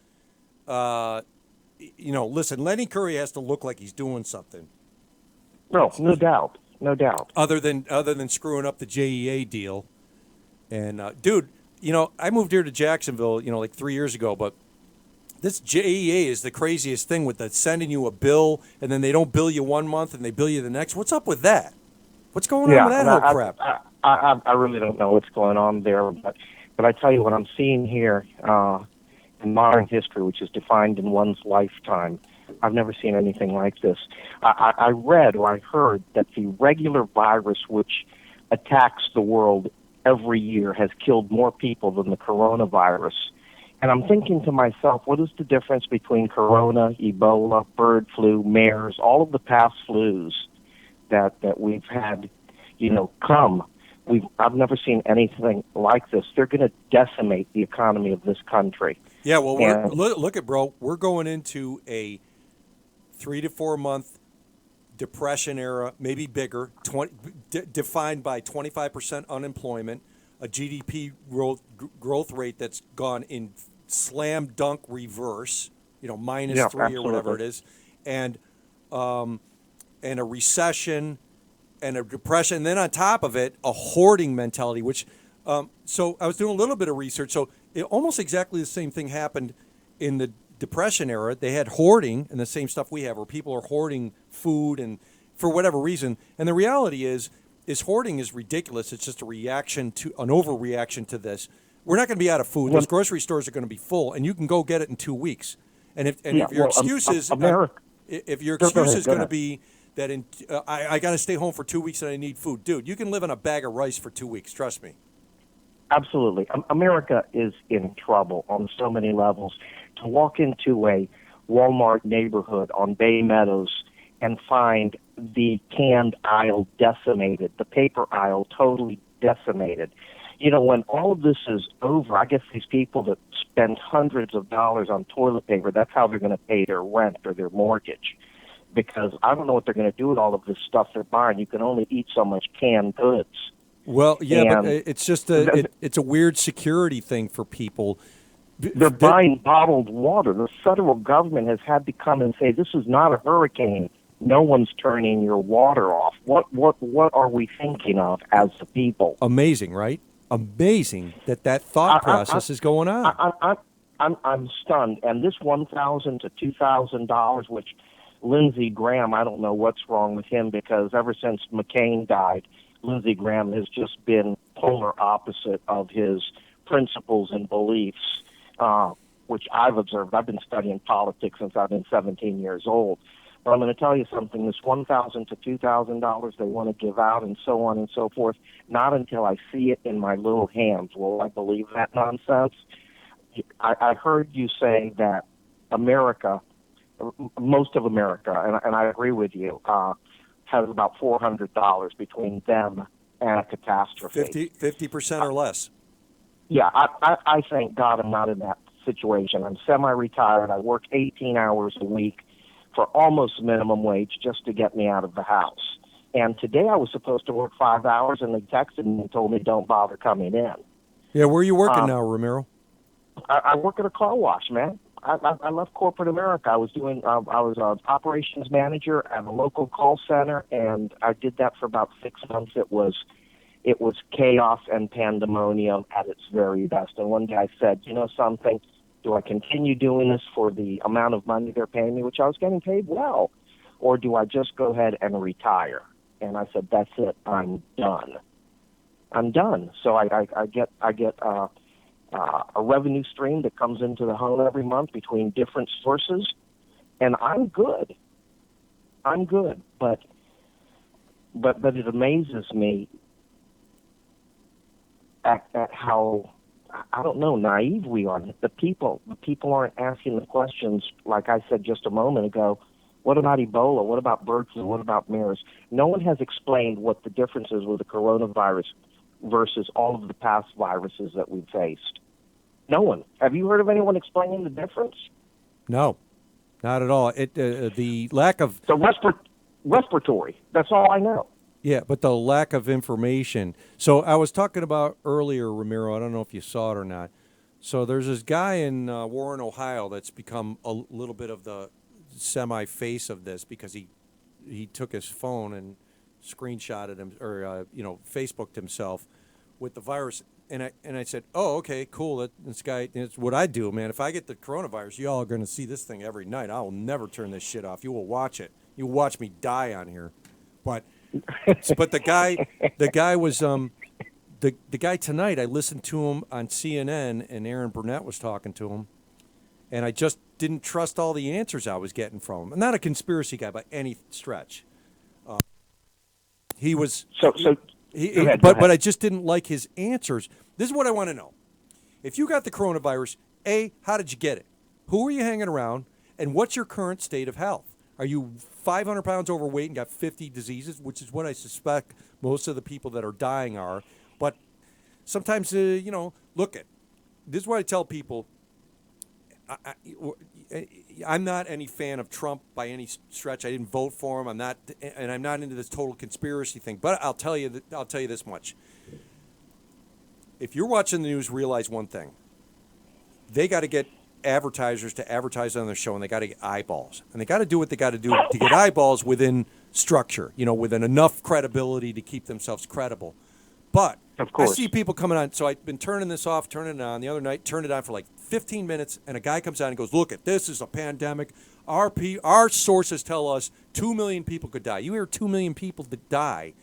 Speaker 1: listen, Lenny Curry has to look like he's doing something.
Speaker 4: No doubt.
Speaker 1: Other than screwing up the JEA deal. And, dude, I moved here to Jacksonville, like 3 years ago, but this JEA is the craziest thing with the sending you a bill and then they don't bill you 1 month and they bill you the next. What's up with that? What's going on with that whole crap?
Speaker 4: I really don't know what's going on there, but I tell you what I'm seeing here in modern history, which is defined in one's lifetime. I've never seen anything like this. I read or I heard that the regular virus, which attacks the world every year, has killed more people than the coronavirus. And I'm thinking to myself, what is the difference between corona, Ebola, bird flu, MERS, all of the past flus that we've had, come? I've never seen anything like this. They're going to decimate the economy of this country.
Speaker 1: Yeah, well, look at, bro, we're going into a 3 to 4 month depression era, maybe bigger, defined by 25% unemployment, a GDP growth rate that's gone in slam dunk reverse, minus 3
Speaker 4: absolutely.
Speaker 1: or whatever it is, and a recession and a depression. And then on top of it, a hoarding mentality, which, so I was doing a little bit of research. So almost exactly the same thing happened in the Depression era. They had hoarding and the same stuff we have where people are hoarding food and for whatever reason. And the reality is hoarding is ridiculous. It's just an overreaction to this. We're not going to be out of food. Those grocery stores are going to be full, and you can go get it in 2 weeks. And if your excuse is going to be that I got to stay home for 2 weeks and I need food, dude, you can live on a bag of rice for 2 weeks. Trust me.
Speaker 4: Absolutely. America is in trouble on so many levels. To walk into a Walmart neighborhood on Bay Meadows and find the canned aisle decimated, the paper aisle totally decimated. When all of this is over, I guess these people that spend hundreds of dollars on toilet paper, that's how they're going to pay their rent or their mortgage. Because I don't know what they're going to do with all of this stuff they're buying. You can only eat so much canned goods.
Speaker 1: Well, yeah, but it's just it's a weird security thing for people.
Speaker 4: They're buying bottled water. The federal government has had to come and say, this is not a hurricane. No one's turning your water off. What are we thinking of as the people?
Speaker 1: Amazing, right? Amazing that thought process is going on.
Speaker 4: I'm stunned. And this $1,000 to $2,000, which Lindsey Graham, I don't know what's wrong with him because ever since McCain died, Lindsey Graham has just been polar opposite of his principles and beliefs, which I've observed. I've been studying politics since I've been 17 years old. But I'm going to tell you something, this $1,000 to $2,000 they want to give out and so on and so forth, not until I see it in my little hands will I believe that nonsense. I heard you say that America, most of America, and I agree with you, has about $400 between them and a catastrophe.
Speaker 1: 50% or less.
Speaker 4: Yeah, I thank God I'm not in that situation. I'm semi-retired. I work 18 hours a week for almost minimum wage just to get me out of the house. And today I was supposed to work 5 hours, and they texted me and told me don't bother coming in.
Speaker 1: Yeah, where are you working now, Ramiro?
Speaker 4: I work at a car wash, man. I love corporate America. I was an operations manager at a local call center, and I did that for about 6 months. It was chaos and pandemonium at its very best. And one day I said, you know something, do I continue doing this for the amount of money they're paying me, which I was getting paid well, or do I just go ahead and retire? And I said, that's it. I'm done. So I get a revenue stream that comes into the home every month between different sources, and I'm good. But it amazes me at how, I don't know, naive we are. The people aren't asking the questions, like I said just a moment ago. What about Ebola? What about bird flu? What about MERS? No one has explained what the difference is with the coronavirus versus all of the past viruses that we've faced. No one. Have you heard of anyone explaining the difference?
Speaker 1: No, not at all. The lack of
Speaker 4: respiratory. That's all I know.
Speaker 1: Yeah, but the lack of information. So I was talking about earlier, Ramiro, I don't know if you saw it or not. So there's this guy in Warren, Ohio that's become a little bit of the semi-face of this because he took his phone and screenshotted him or Facebooked himself with the virus. And I said, oh, okay, cool. This guy, it's what I do, man. If I get the coronavirus, y'all are going to see this thing every night. I will never turn this shit off. You will watch it. You will watch me die on here. But the guy was the guy tonight. I listened to him on CNN, and Aaron Burnett was talking to him, and I just didn't trust all the answers I was getting from him. I'm not a conspiracy guy by any stretch. He was but I just didn't like his answers. This is what I want to know: if you got the coronavirus, A, how did you get it? Who are you hanging around? And what's your current state of health? Are you 500 pounds overweight and got 50 diseases, which is what I suspect most of the people that are dying are. But sometimes, look at, this is what I tell people. I'm not any fan of Trump by any stretch. I didn't vote for him. I'm not into this total conspiracy thing. But I'll tell you this much. If you're watching the news, realize one thing. They got to get advertisers to advertise on their show, and they got to get eyeballs, and they got to do what they got to do to get eyeballs within structure, within enough credibility to keep themselves credible. But
Speaker 4: of course,
Speaker 1: I see people coming on. So I've been turning this off, turning it on. The other night, turned it on for like 15 minutes, and a guy comes on and goes, "Look, this is a pandemic. Our sources tell us 2 million people could die." You hear 2 million people that die.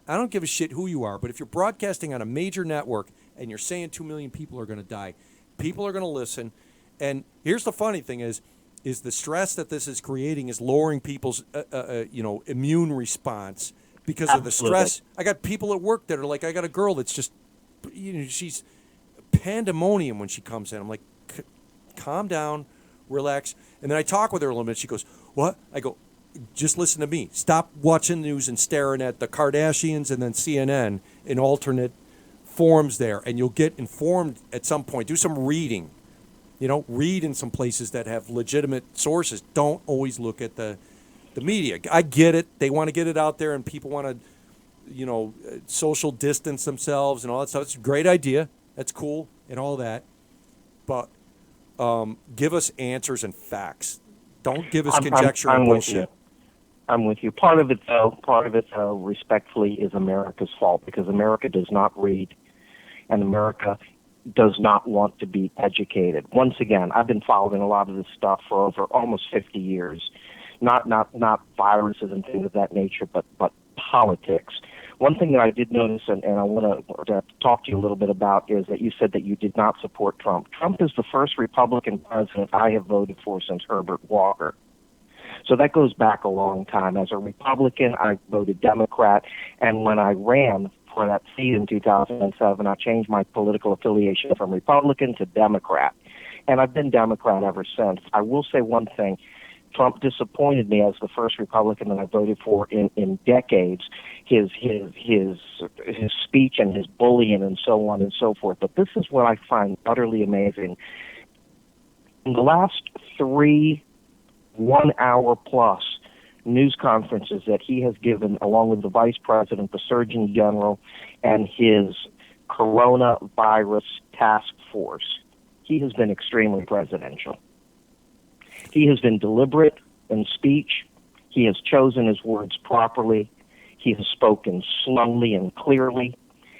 Speaker 1: I don't give a shit who you are, but if you're broadcasting on a major network and you're saying 2 million people are going to die, people are going to listen. And here's the funny thing is the stress that this is creating is lowering people's, immune response because of the stress. I got people at work that are like, I got a girl that's just, she's pandemonium when she comes in. I'm like, calm down, relax. And then I talk with her a little bit. She goes, what? I go, just listen to me. Stop watching the news and staring at the Kardashians and then CNN in alternate forms there. And you'll get informed at some point. Do some reading. Read in some places that have legitimate sources. Don't always look at the media. I get it. They want to get it out there, and people want to, social distance themselves and all that stuff. It's a great idea. That's cool and all that. But give us answers and facts. Don't give us conjecture and bullshit.
Speaker 4: I'm with you. Part of it, though, respectfully, is America's fault because America does not read, and America does not want to be educated. Once again, I've been following a lot of this stuff for over almost 50 years. Not viruses and things of that nature, but politics. One thing that I did notice, and I want to talk to you a little bit about, is that you said that you did not support Trump. Trump is the first Republican president I have voted for since Herbert Walker. So that goes back a long time. As a Republican, I voted Democrat, and when I ran for that seat in 2007, I changed my political affiliation from Republican to Democrat, and I've been Democrat ever since. I will say one thing. Trump disappointed me as the first Republican that I voted for in decades. His speech and his bullying and so on and so forth. But this is what I find utterly amazing. In the last 3 1-hour plus news conferences that he has given, along with the Vice President, the Surgeon General, and his coronavirus task force, he has been extremely presidential. He has been deliberate in speech. He has chosen his words properly. He has spoken slowly and clearly.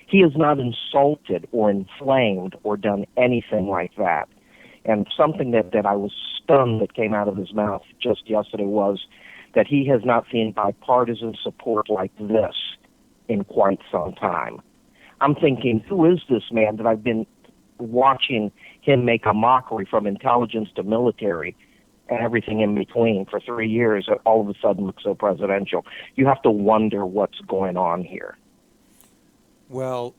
Speaker 4: He has not insulted or inflamed or done anything like that. And something that I was stunned that came out of his mouth just yesterday was that he has not seen bipartisan support like this in quite some time. I'm thinking, who is this man that I've been watching him make a mockery from intelligence to military and everything in between for 3 years, and all of a sudden looks so presidential? You have to wonder what's going on here.
Speaker 1: Well,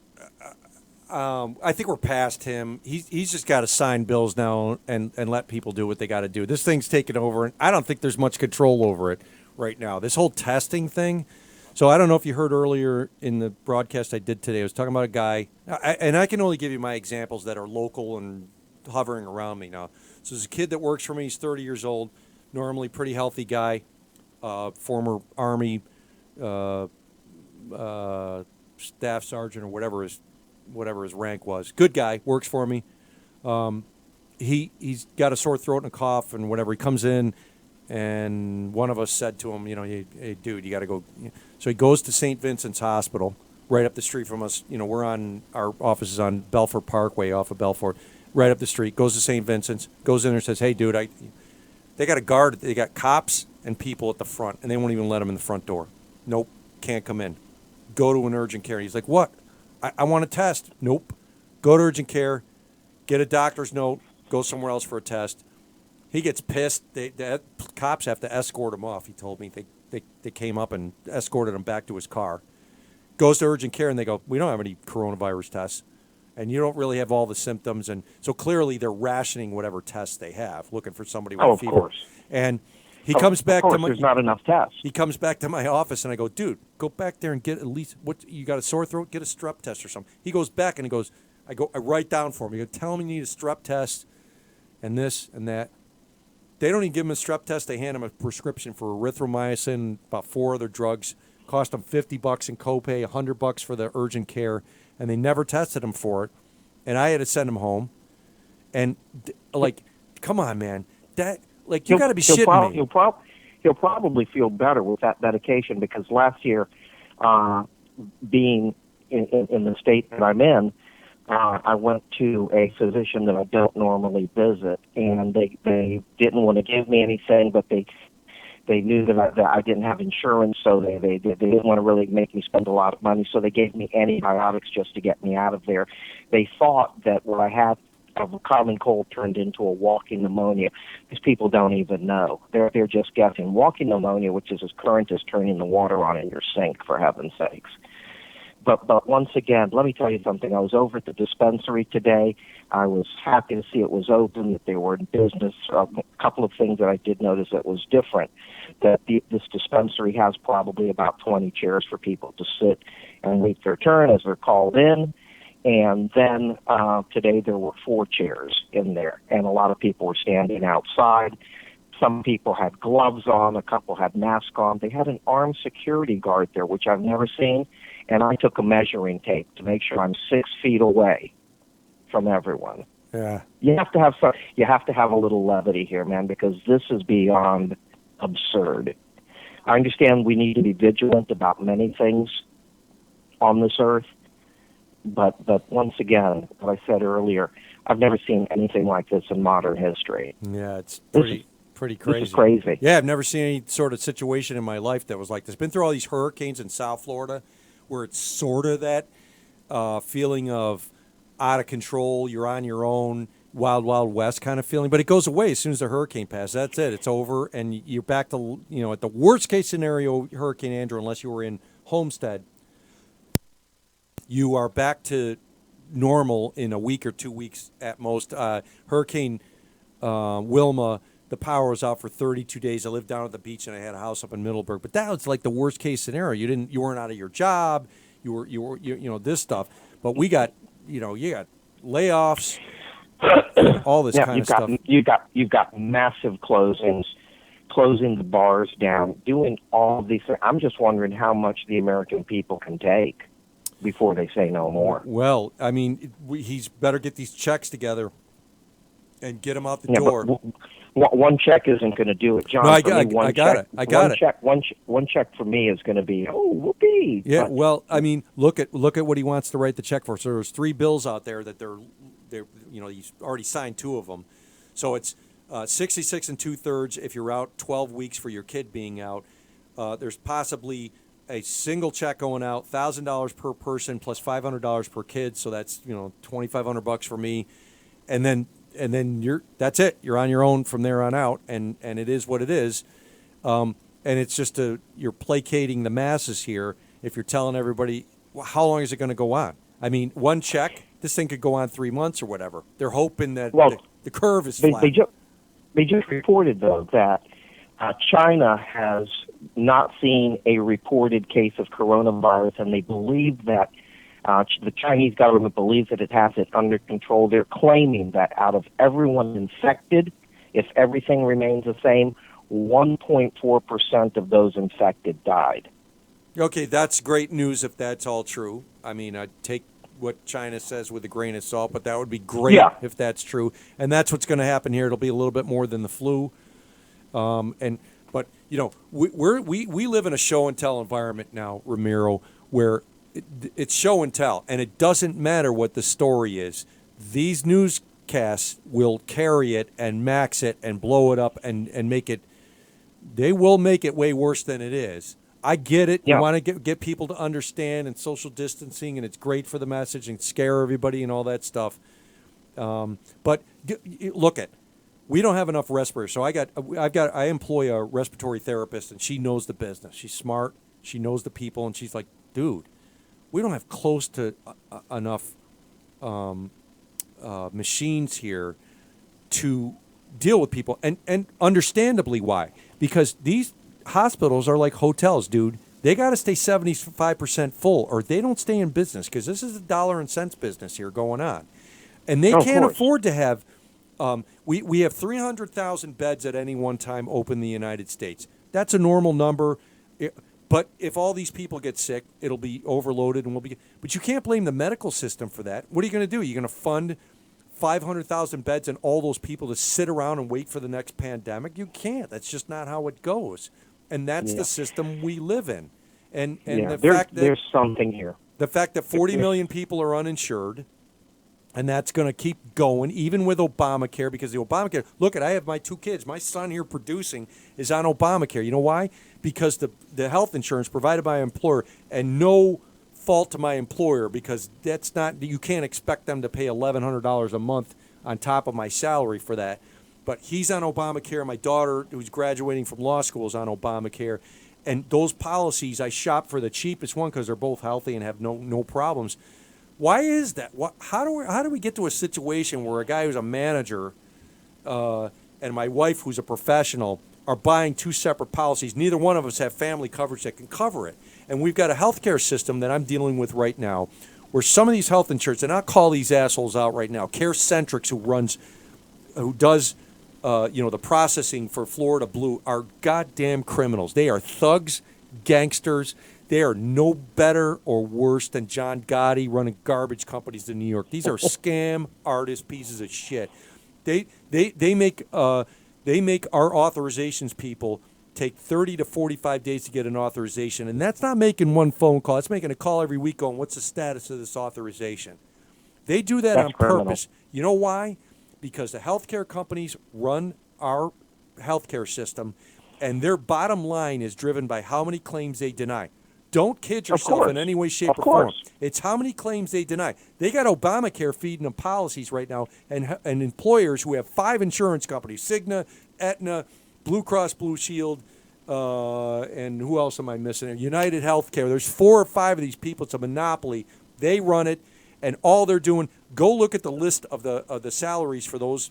Speaker 1: I think we're past him. He's just got to sign bills now and let people do what they got to do. This thing's taken over, and I don't think there's much control over it right now. This whole testing thing. So I don't know if you heard earlier in the broadcast I did today. I was talking about a guy, and I can only give you my examples that are local and hovering around me now. So there's a kid that works for me. He's 30 years old, normally pretty healthy guy, former Army staff sergeant or whatever his rank was. Good guy, works for me. He's got a sore throat and a cough and whatever. He comes in, and one of us said to him, hey, dude, you got to go. So he goes to St. Vincent's Hospital, right up the street from us. We're on, our office is on Belfort Parkway off of Belfort, right up the street. Goes to St. Vincent's, goes in there and says, hey, dude, they got a guard. They got cops and people at the front, and they won't even let him in the front door. Nope, can't come in. Go to an urgent care. He's like, what? I want a test. Nope. Go to urgent care, get a doctor's note, go somewhere else for a test. He gets pissed. The cops have to escort him off, he told me. They came up and escorted him back to his car. Goes to urgent care, and they go, we don't have any coronavirus tests, and you don't really have all the symptoms. And so clearly they're rationing whatever tests they have, looking for somebody with a fever. Of course. And he comes back to my...
Speaker 4: there's not enough tests.
Speaker 1: He comes back to my office, and I go, dude, go back there and get at least, you got a sore throat? Get a strep test or something. He goes back, and I write down for him. I go, tell him you need a strep test and this and that. They don't even give him a strep test. They hand him a prescription for erythromycin, about 4 other drugs. Cost him $50 in copay, $100 for the urgent care, and they never tested him for it. And I had to send him home. And, come on, man. You got to be shitting me.
Speaker 4: He'll probably feel better with that medication, because last year, being in the state that I'm in, I went to a physician that I don't normally visit, and they didn't want to give me anything, but they knew that I didn't have insurance, so they didn't want to really make me spend a lot of money, so they gave me antibiotics just to get me out of there. They thought that what I had of a common cold turned into a walking pneumonia. These people don't even know. They're just guessing. Walking pneumonia, which is as current as turning the water on in your sink, for heaven's sakes. But once again, let me tell you something. I was over at the dispensary today. I was happy to see it was open, that they were in business. A couple of things that I did notice that was different, that this dispensary has probably about 20 chairs for people to sit and wait their turn as they're called in. And then today there were 4 chairs in there, and a lot of people were standing outside. Some people had gloves on, a couple had masks on. They had an armed security guard there, which I've never seen, and I took a measuring tape to make sure I'm 6 feet away from everyone.
Speaker 1: Yeah.
Speaker 4: You have to have a little levity here, man, because this is beyond absurd. I understand we need to be vigilant about many things on this earth, but once again, what I said earlier, I've never seen anything like this in modern history.
Speaker 1: Yeah, it's pretty crazy.
Speaker 4: This is crazy.
Speaker 1: Yeah, I've never seen any sort of situation in my life that was like this. Been through all these hurricanes in South Florida, where it's sort of that feeling of out of control, you're on your own, wild, wild west kind of feeling. But it goes away as soon as the hurricane passes. That's it. It's over, and you're back to, at the worst case scenario, Hurricane Andrew, unless you were in Homestead, you are back to normal in a week or 2 weeks at most. Hurricane Wilma, the power was out for 32 days. I lived down at the beach, and I had a house up in Middleburg. But that was like the worst case scenario. You weren't out of your job. You were this stuff. But we got, you got layoffs, all this kind of stuff.
Speaker 4: You've got massive closings, closing the bars down, doing all of these things. I'm just wondering how much the American people can take before they say no more.
Speaker 1: Well, I mean, he's better get these checks together and get them out the door.
Speaker 4: But one check isn't going to do it, John.
Speaker 1: No, I got it.
Speaker 4: One check for me is going to be, whoopee.
Speaker 1: Yeah, well, I mean, look at what he wants to write the check for. So there's 3 bills out there that they're he's already signed 2 of them. So it's 66 and 2/3 if you're out 12 weeks for your kid being out. There's possibly a single check going out, $1,000 per person plus $500 per kid. So that's $2,500 for me, and then that's it. You're on your own from there on out, and it is what it is. And it's just you're placating the masses here if you're telling everybody, well, how long is it going to go on? I mean, one check, this thing could go on 3 months or whatever. They're hoping that the curve is flat.
Speaker 4: They just reported, though, that China has not seen a reported case of coronavirus, and they believe that the Chinese government believes that it has it under control. They're claiming that out of everyone infected, if everything remains the same, 1.4% of those infected died.
Speaker 1: Okay, that's great news if that's all true. I mean, I'd take what China says with a grain of salt, but that would be great if that's true. And that's what's going to happen here. It'll be a little bit more than the flu. But we live in a show and tell environment now, Ramiro, where it's show and tell, and it doesn't matter what the story is. These newscasts will carry it and max it and blow it up and make it. They will make it way worse than it is. I get it. You want to get people to understand and social distancing, and it's great for the message and scare everybody and all that stuff. But look at. We don't have enough respirators, so I employ a respiratory therapist, and she knows the business. She's smart. She knows the people, and she's like, dude, we don't have close to enough machines here to deal with people, and understandably why, because these hospitals are like hotels, dude. They got to stay 75% full, or they don't stay in business, because this is a dollar and cents business here going on, and they can't afford to have. We have 300,000 beds at any one time open in the United States. That's a normal number. But if all these people get sick, it'll be overloaded, and But you can't blame the medical system for that. What are you going to do? You're going to fund 500,000 beds and all those people to sit around and wait for the next pandemic? You can't. That's just not how it goes. And that's the system we live in. And the fact that
Speaker 4: there's something here.
Speaker 1: The fact that 40 million people are uninsured. And that's going to keep going, even with Obamacare, because the Obamacare, look, I have my 2 kids. My son here producing is on Obamacare. You know why? Because the health insurance provided by my employer, and no fault to my employer, because that's not, you can't expect them to pay $1,100 a month on top of my salary for that. But he's on Obamacare. My daughter, who's graduating from law school, is on Obamacare. And those policies, I shop for the cheapest one because they're both healthy and have no problems. Why is that? How do we get to a situation where a guy who's a manager and my wife who's a professional are buying 2 separate policies? Neither one of us have family coverage that can cover it. And we've got a healthcare system that I'm dealing with right now where some of these health insurance, and I'll call these assholes out right now, CareCentrix, who does the processing for Florida Blue, are goddamn criminals. They are thugs, gangsters. They are no better or worse than John Gotti running garbage companies in New York. These are scam artist pieces of shit. They make our authorizations people take 30 to 45 days to get an authorization, and that's not making one phone call. It's making a call every week going, what's the status of this authorization? They do that on purpose. You know why? Because the healthcare companies run our healthcare system, and their bottom line is driven by how many claims they deny. Don't kid yourself
Speaker 4: course.
Speaker 1: in any way, shape,
Speaker 4: Of
Speaker 1: or form.
Speaker 4: course.
Speaker 1: It's how many claims they deny. They got Obamacare feeding them policies right now, and employers who have 5 insurance companies: Cigna, Aetna, Blue Cross Blue Shield, and who else am I missing? United Healthcare. There's 4 or 5 of these people. It's a monopoly. They run it, and all they're doing. Go look at the list of the salaries for those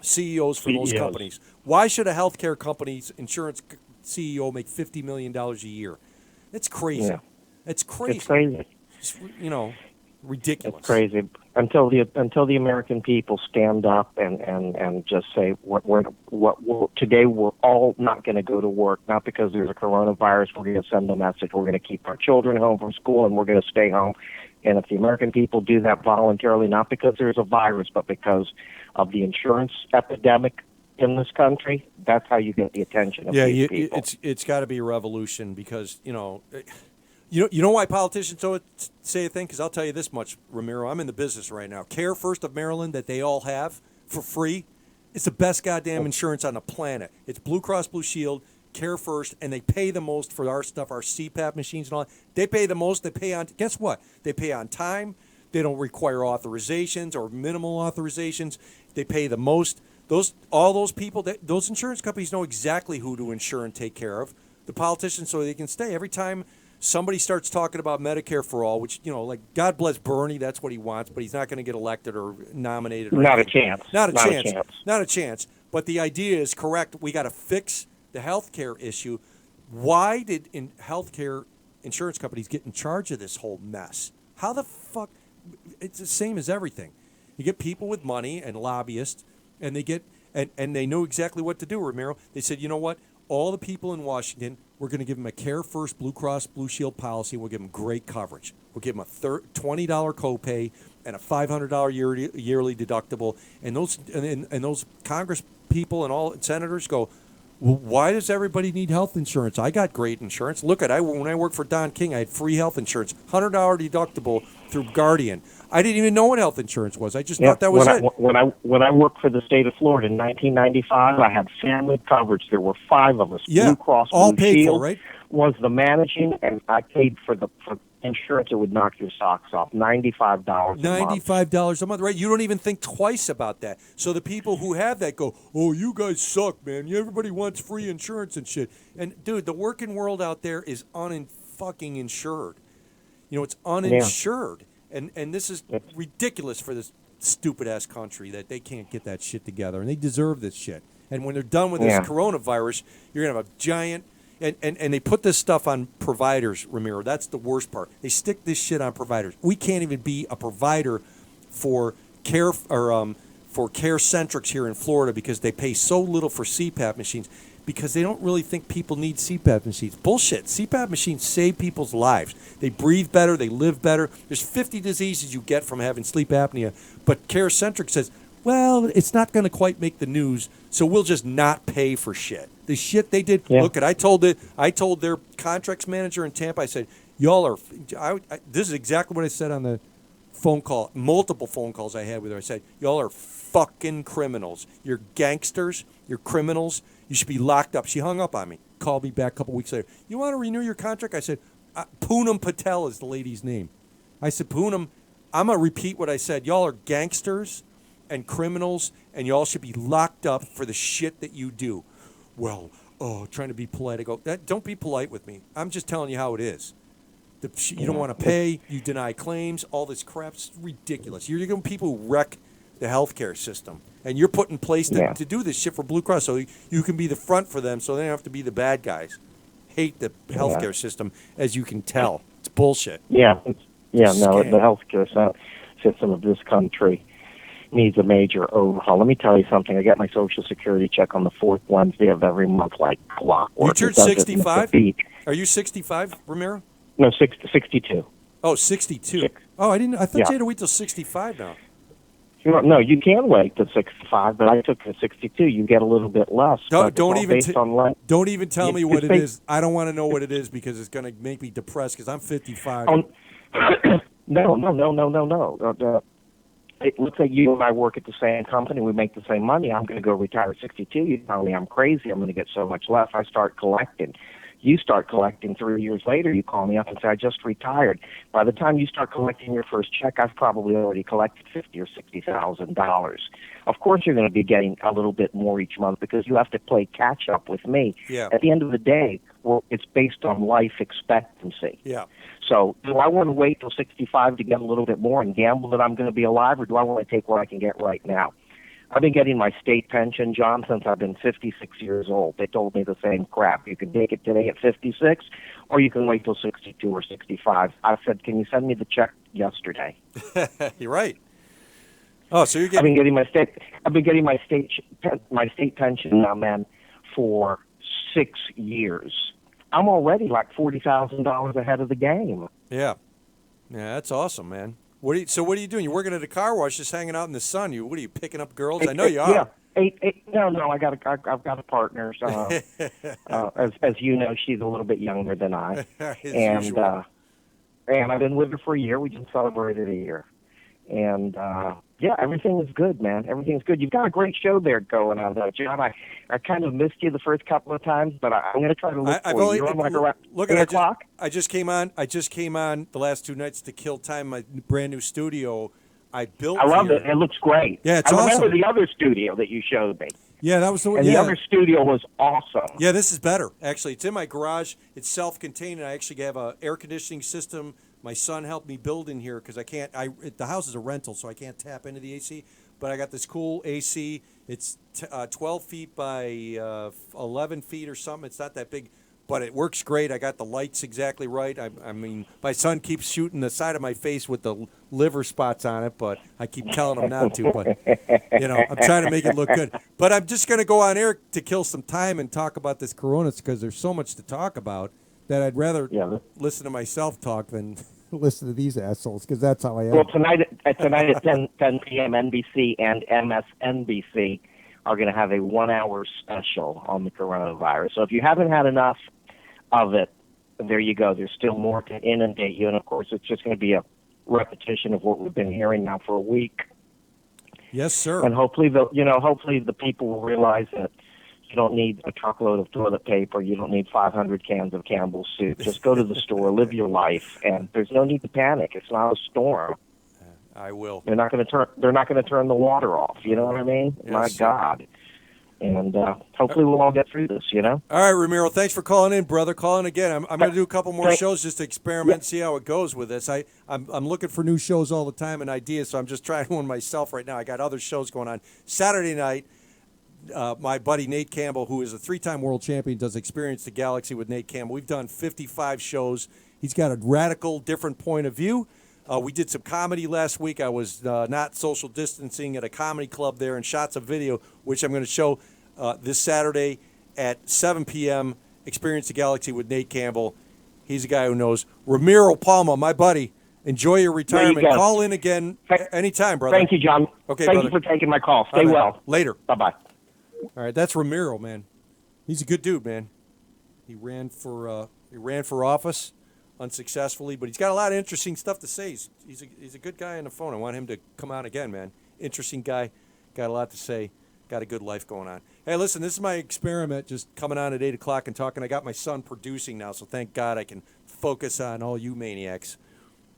Speaker 1: CEOs for those
Speaker 4: CEOs.
Speaker 1: companies. Why should a healthcare company's insurance CEO make $50 million a year? It's crazy.
Speaker 4: Yeah.
Speaker 1: It's crazy.
Speaker 4: It's crazy.
Speaker 1: It's, ridiculous.
Speaker 4: It's crazy until the American people stand up and just say today we're all not going to go to work, not because there's a coronavirus. We're going to send a message. We're going to keep our children home from school and we're going to stay home. And if the American people do that voluntarily, not because there's a virus, but because of the insurance epidemic in this country, that's how you get the attention of these people.
Speaker 1: It's got to be a revolution because you know why politicians don't say a thing? Because I'll tell you this much, Ramiro. I'm in the business right now. Care First of Maryland that they all have for free. It's the best goddamn insurance on the planet. It's Blue Cross Blue Shield, Care First, and they pay the most for our stuff, our CPAP machines and all that. They pay the most. They pay on. Guess what? They pay on time. They don't require authorizations or minimal authorizations. They pay the most. All those people, those insurance companies know exactly who to insure and take care of. The politicians, so they can stay. Every time somebody starts talking about Medicare for all, which, like, God bless Bernie, that's what he wants, but he's not going to get elected or nominated. Or
Speaker 4: Not
Speaker 1: anything.
Speaker 4: a chance.
Speaker 1: Not a chance. Not a chance. But the idea is correct. We got to fix the healthcare issue. Why did healthcare insurance companies get in charge of this whole mess? How the fuck? It's the same as everything. You get people with money and lobbyists, and they get and they know exactly what to do, Ramiro. They said, you know what? All the people in Washington, we're going to give them a Care First Blue Cross Blue Shield policy. We'll give them great coverage. We'll give them a $20 copay and a $500 yearly deductible. And those Congress people and all senators go, well, why does everybody need health insurance? I got great insurance. Look at when I worked for Don King, I had free health insurance, $100 deductible through Guardian. I didn't even know what health insurance was. I just thought that was it.
Speaker 4: When I worked for the state of Florida in 1995, I had family coverage. There were 5 of us.
Speaker 1: Yeah,
Speaker 4: Blue Cross
Speaker 1: all
Speaker 4: Blue
Speaker 1: paid
Speaker 4: Shield
Speaker 1: for, right?
Speaker 4: was the managing, and I paid for insurance. It would knock your socks off. $95 a month.
Speaker 1: $95 a month, right? You don't even think twice about that. So the people who have that go, oh, you guys suck, man. Everybody wants free insurance and shit. And, dude, the working world out there is fucking insured. It's uninsured. Yeah. And this is ridiculous for this stupid-ass country that they can't get that shit together. And they deserve this shit. And when they're done with this coronavirus, you're going to have a giant... And they put this stuff on providers, Ramiro. That's the worst part. They stick this shit on providers. We can't even be a provider for care or for CareCentrix here in Florida because they pay so little for CPAP machines because they don't really think people need CPAP machines. Bullshit. CPAP machines save people's lives. They breathe better. They live better. There's 50 diseases you get from having sleep apnea. But CareCentrix says, well, it's not going to quite make the news, so we'll just not pay for shit. The shit they did. Yeah. Look, I told their contracts manager in Tampa. I said, y'all are. This is exactly what I said on the phone call. Multiple phone calls I had with her. I said, y'all are fucking criminals. You're gangsters. You're criminals. You should be locked up. She hung up on me. Called me back a couple weeks later. You want to renew your contract? I said, Poonam Patel is the lady's name. I said, Poonam, I'm gonna repeat what I said. Y'all are gangsters and criminals, and y'all should be locked up for the shit that you do. Well, trying to be polite. I go, don't be polite with me. I'm just telling you how it is. You don't want to pay. You deny claims. All this crap's ridiculous. You're going to people who wreck the healthcare system, and you're put in place to do this shit for Blue Cross, so you can be the front for them, so they don't have to be the bad guys. Hate the healthcare system, as you can tell. It's bullshit.
Speaker 4: The healthcare system of this country needs a major overhaul. Let me tell you something. I get my Social Security check on the 4th Wednesday of every month like clockwork.
Speaker 1: You turned 65? Are you 65, Ramiro?
Speaker 4: No, 62.
Speaker 1: Oh, 62. Oh, I thought you had to wait till 65 now.
Speaker 4: No, you can wait till 65, but I took to 62. You get a little bit less.
Speaker 1: Don't even tell me what it is. I don't want to know what it is because it's going to make me depressed because I'm 55.
Speaker 4: No. It looks like you and I work at the same company. We make the same money. I'm going to go retire at 62. You tell me I'm crazy. I'm going to get so much less. I start collecting. You start collecting 3 years later, you call me up and say, I just retired. By the time you start collecting your first check, I've probably already collected $50,000 or $60,000. Of course, you're going to be getting a little bit more each month because you have to play catch up with me.
Speaker 1: Yeah.
Speaker 4: At the end of the day, well, it's based on life expectancy.
Speaker 1: Yeah.
Speaker 4: So do I want to wait till 65 to get a little bit more and gamble that I'm going to be alive, or do I want to take what I can get right now? I've been getting my state pension, John, since I've been 56 years old. They told me the same crap. You can take it today at 56, or you can wait till 62 or 65. I said, can you send me the check yesterday?
Speaker 1: You're right. Oh, so you're
Speaker 4: I've been
Speaker 1: getting
Speaker 4: getting my state pension now, man, for 6 years. I'm already like $40,000 ahead of the game.
Speaker 1: yeah. Yeah, that's awesome, man. What are you doing? You're working at a car wash, just hanging out in the sun. What are you picking up girls? I know you are.
Speaker 4: Yeah. No. I've got a partner. As you know, she's a little bit younger than I,
Speaker 1: As
Speaker 4: and
Speaker 1: usual.
Speaker 4: and I've been with her for a year. We just celebrated a year, and yeah, everything is good, man. Everything's good. You've got a great show there going on, though, John. I kind of missed you the first couple of times, but I'm going to try to look for you. You're on like around 8 o'clock.
Speaker 1: I just came on the last 2 nights to kill time. My brand new studio I built.
Speaker 4: I love
Speaker 1: here.
Speaker 4: it. It looks great.
Speaker 1: Yeah, it's
Speaker 4: I remember
Speaker 1: awesome.
Speaker 4: the other studio that you showed me.
Speaker 1: Yeah, that was the one.
Speaker 4: And the other studio was awesome.
Speaker 1: Yeah, this is better. Actually, it's in my garage. It's self-contained, and I actually have a air conditioning system. My son helped me build in here because I can't. The house is a rental, so I can't tap into the AC. But I got this cool AC. It's 12 feet by 11 feet or something. It's not that big, but it works great. I got the lights exactly right. I mean, my son keeps shooting the side of my face with the liver spots on it, but I keep telling him not to. But, I'm trying to make it look good. But I'm just going to go on air to kill some time and talk about this Corona because there's so much to talk about that I'd rather listen to myself talk than listen to these assholes because that's how I am.
Speaker 4: Well, tonight at 10 p.m., NBC and MSNBC are going to have a 1-hour special on the coronavirus. So if you haven't had enough of it, there you go. There's still more to inundate you. And, of course, it's just going to be a repetition of what we've been hearing now for a week.
Speaker 1: Yes, sir.
Speaker 4: And hopefully the people will realize that you don't need a truckload of toilet paper. You don't need 500 cans of Campbell's soup. Just go to the store, live your life, and there's no need to panic. It's not a storm.
Speaker 1: I will.
Speaker 4: They're not going to turn the water off. You know what I mean?
Speaker 1: Yes,
Speaker 4: My
Speaker 1: sir.
Speaker 4: God. And hopefully we'll all get through this.
Speaker 1: All right, Ramiro. Thanks for calling in, brother. Calling again. I'm going to do a couple more shows just to experiment, see how it goes with this. I'm looking for new shows all the time and ideas, so I'm just trying one myself right now. I got other shows going on. Saturday night, my buddy Nate Campbell, who is a 3-time world champion, does Experience the Galaxy with Nate Campbell. We've done 55 shows. He's got a radical, different point of view. We did some comedy last week. I was not social distancing at a comedy club there and shot some video, which I'm going to show this Saturday at 7 p.m. Experience the Galaxy with Nate Campbell. He's a guy who knows. Ramiro Palma, my buddy, enjoy your retirement.
Speaker 4: There you go.
Speaker 1: Call in again anytime, brother.
Speaker 4: Thank you, John.
Speaker 1: Okay,
Speaker 4: Thank
Speaker 1: brother.
Speaker 4: you for taking my call. Stay
Speaker 1: All right,
Speaker 4: well.
Speaker 1: Later.
Speaker 4: Bye-bye.
Speaker 1: All right, that's Ramiro, man. He's a good dude, man. He ran for office unsuccessfully, but he's got a lot of interesting stuff to say. He's a good guy on the phone. I want him to come on again, man. Interesting guy, got a lot to say, got a good life going on. Hey, listen, this is my experiment, just coming on at 8 o'clock and talking. I got my son producing now, so thank God I can focus on all you maniacs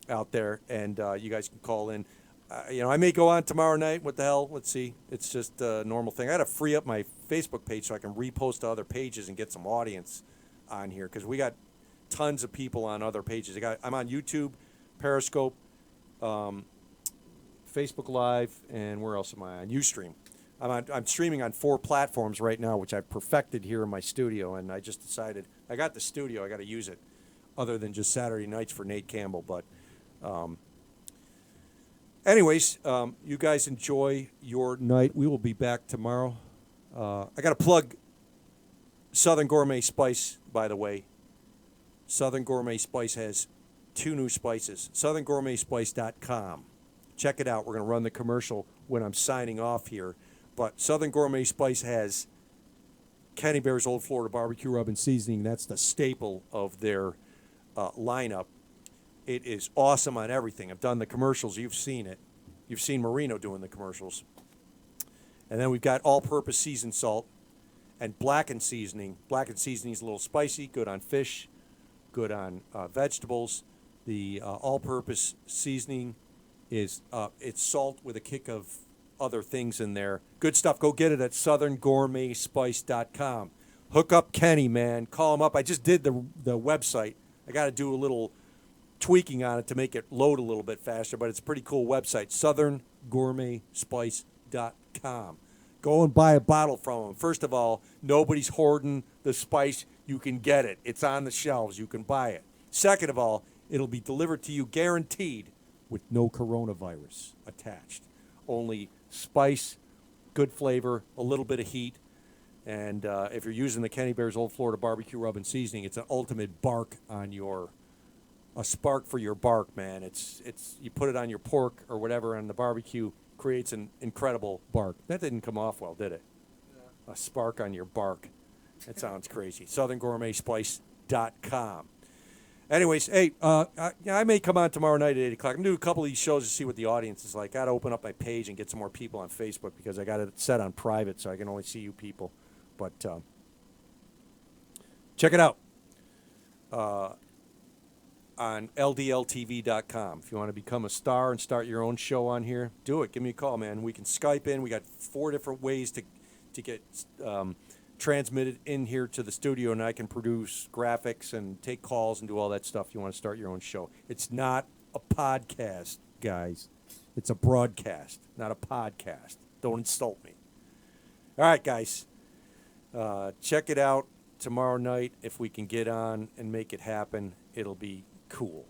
Speaker 1: out there, and you guys can call in. I may go on tomorrow night. What the hell? Let's see. It's just a normal thing. I got to free up my Facebook page so I can repost to other pages and get some audience on here because we got tons of people on other pages. I'm on YouTube, Periscope, Facebook Live, and where else am I on? Ustream. I'm streaming on 4 platforms right now, which I've perfected here in my studio, and I just decided I got the studio. I got to use it other than just Saturday nights for Nate Campbell. But anyways, you guys enjoy your night. We will be back tomorrow. I got to plug Southern Gourmet Spice, by the way. Southern Gourmet Spice has 2 new spices. SouthernGourmetSpice.com. Check it out. We're going to run the commercial when I'm signing off here. But Southern Gourmet Spice has Kenny Bear's Old Florida Barbecue Rub and Seasoning. That's the staple of their lineup. It is awesome on everything. I've done the commercials. You've seen it. You've seen Marino doing the commercials. And then we've got all-purpose seasoned salt And blackened seasoning. Blackened seasoning is a little spicy, good on fish, good on vegetables. The all-purpose seasoning is it's salt with a kick of other things in there. Good stuff. Go get it at southerngourmetspice.com. Hook up Kenny, man. Call him up. I just did the website. I got to do a little tweaking on it to make it load a little bit faster, but it's a pretty cool website, southerngourmetspice.com. Go and buy a bottle from them. First of all, nobody's hoarding the spice. You can get it. It's on the shelves. You can buy it. Second of all, it'll be delivered to you guaranteed with no coronavirus attached. Only spice, good flavor, a little bit of heat. And if you're using the Kenny Bear's Old Florida Barbecue Rub and Seasoning, it's an ultimate bark on a spark for your bark, man. It's you put it on your pork or whatever on the barbecue, creates an incredible bark. That didn't come off well, did it? A spark on your bark. That sounds crazy. southerngourmetspice.com. Anyways, hey, I may come on tomorrow night at 8 o'clock. I'm going to do a couple of these shows to see what the audience is like. Got to open up my page and get some more people on Facebook because I got it set on private so I can only see you people. But check it out on ldltv.com. If you want to become a star and start your own show on here, do it. Give me a call, man. We can Skype in. We got 4 different ways to get transmitted in here to the studio, and I can produce graphics and take calls and do all that stuff. You want to start your own show. It's not a podcast, guys. It's a broadcast, not a podcast. Don't insult me. All right, guys. Check it out tomorrow night. If we can get on and make it happen, it'll be cool.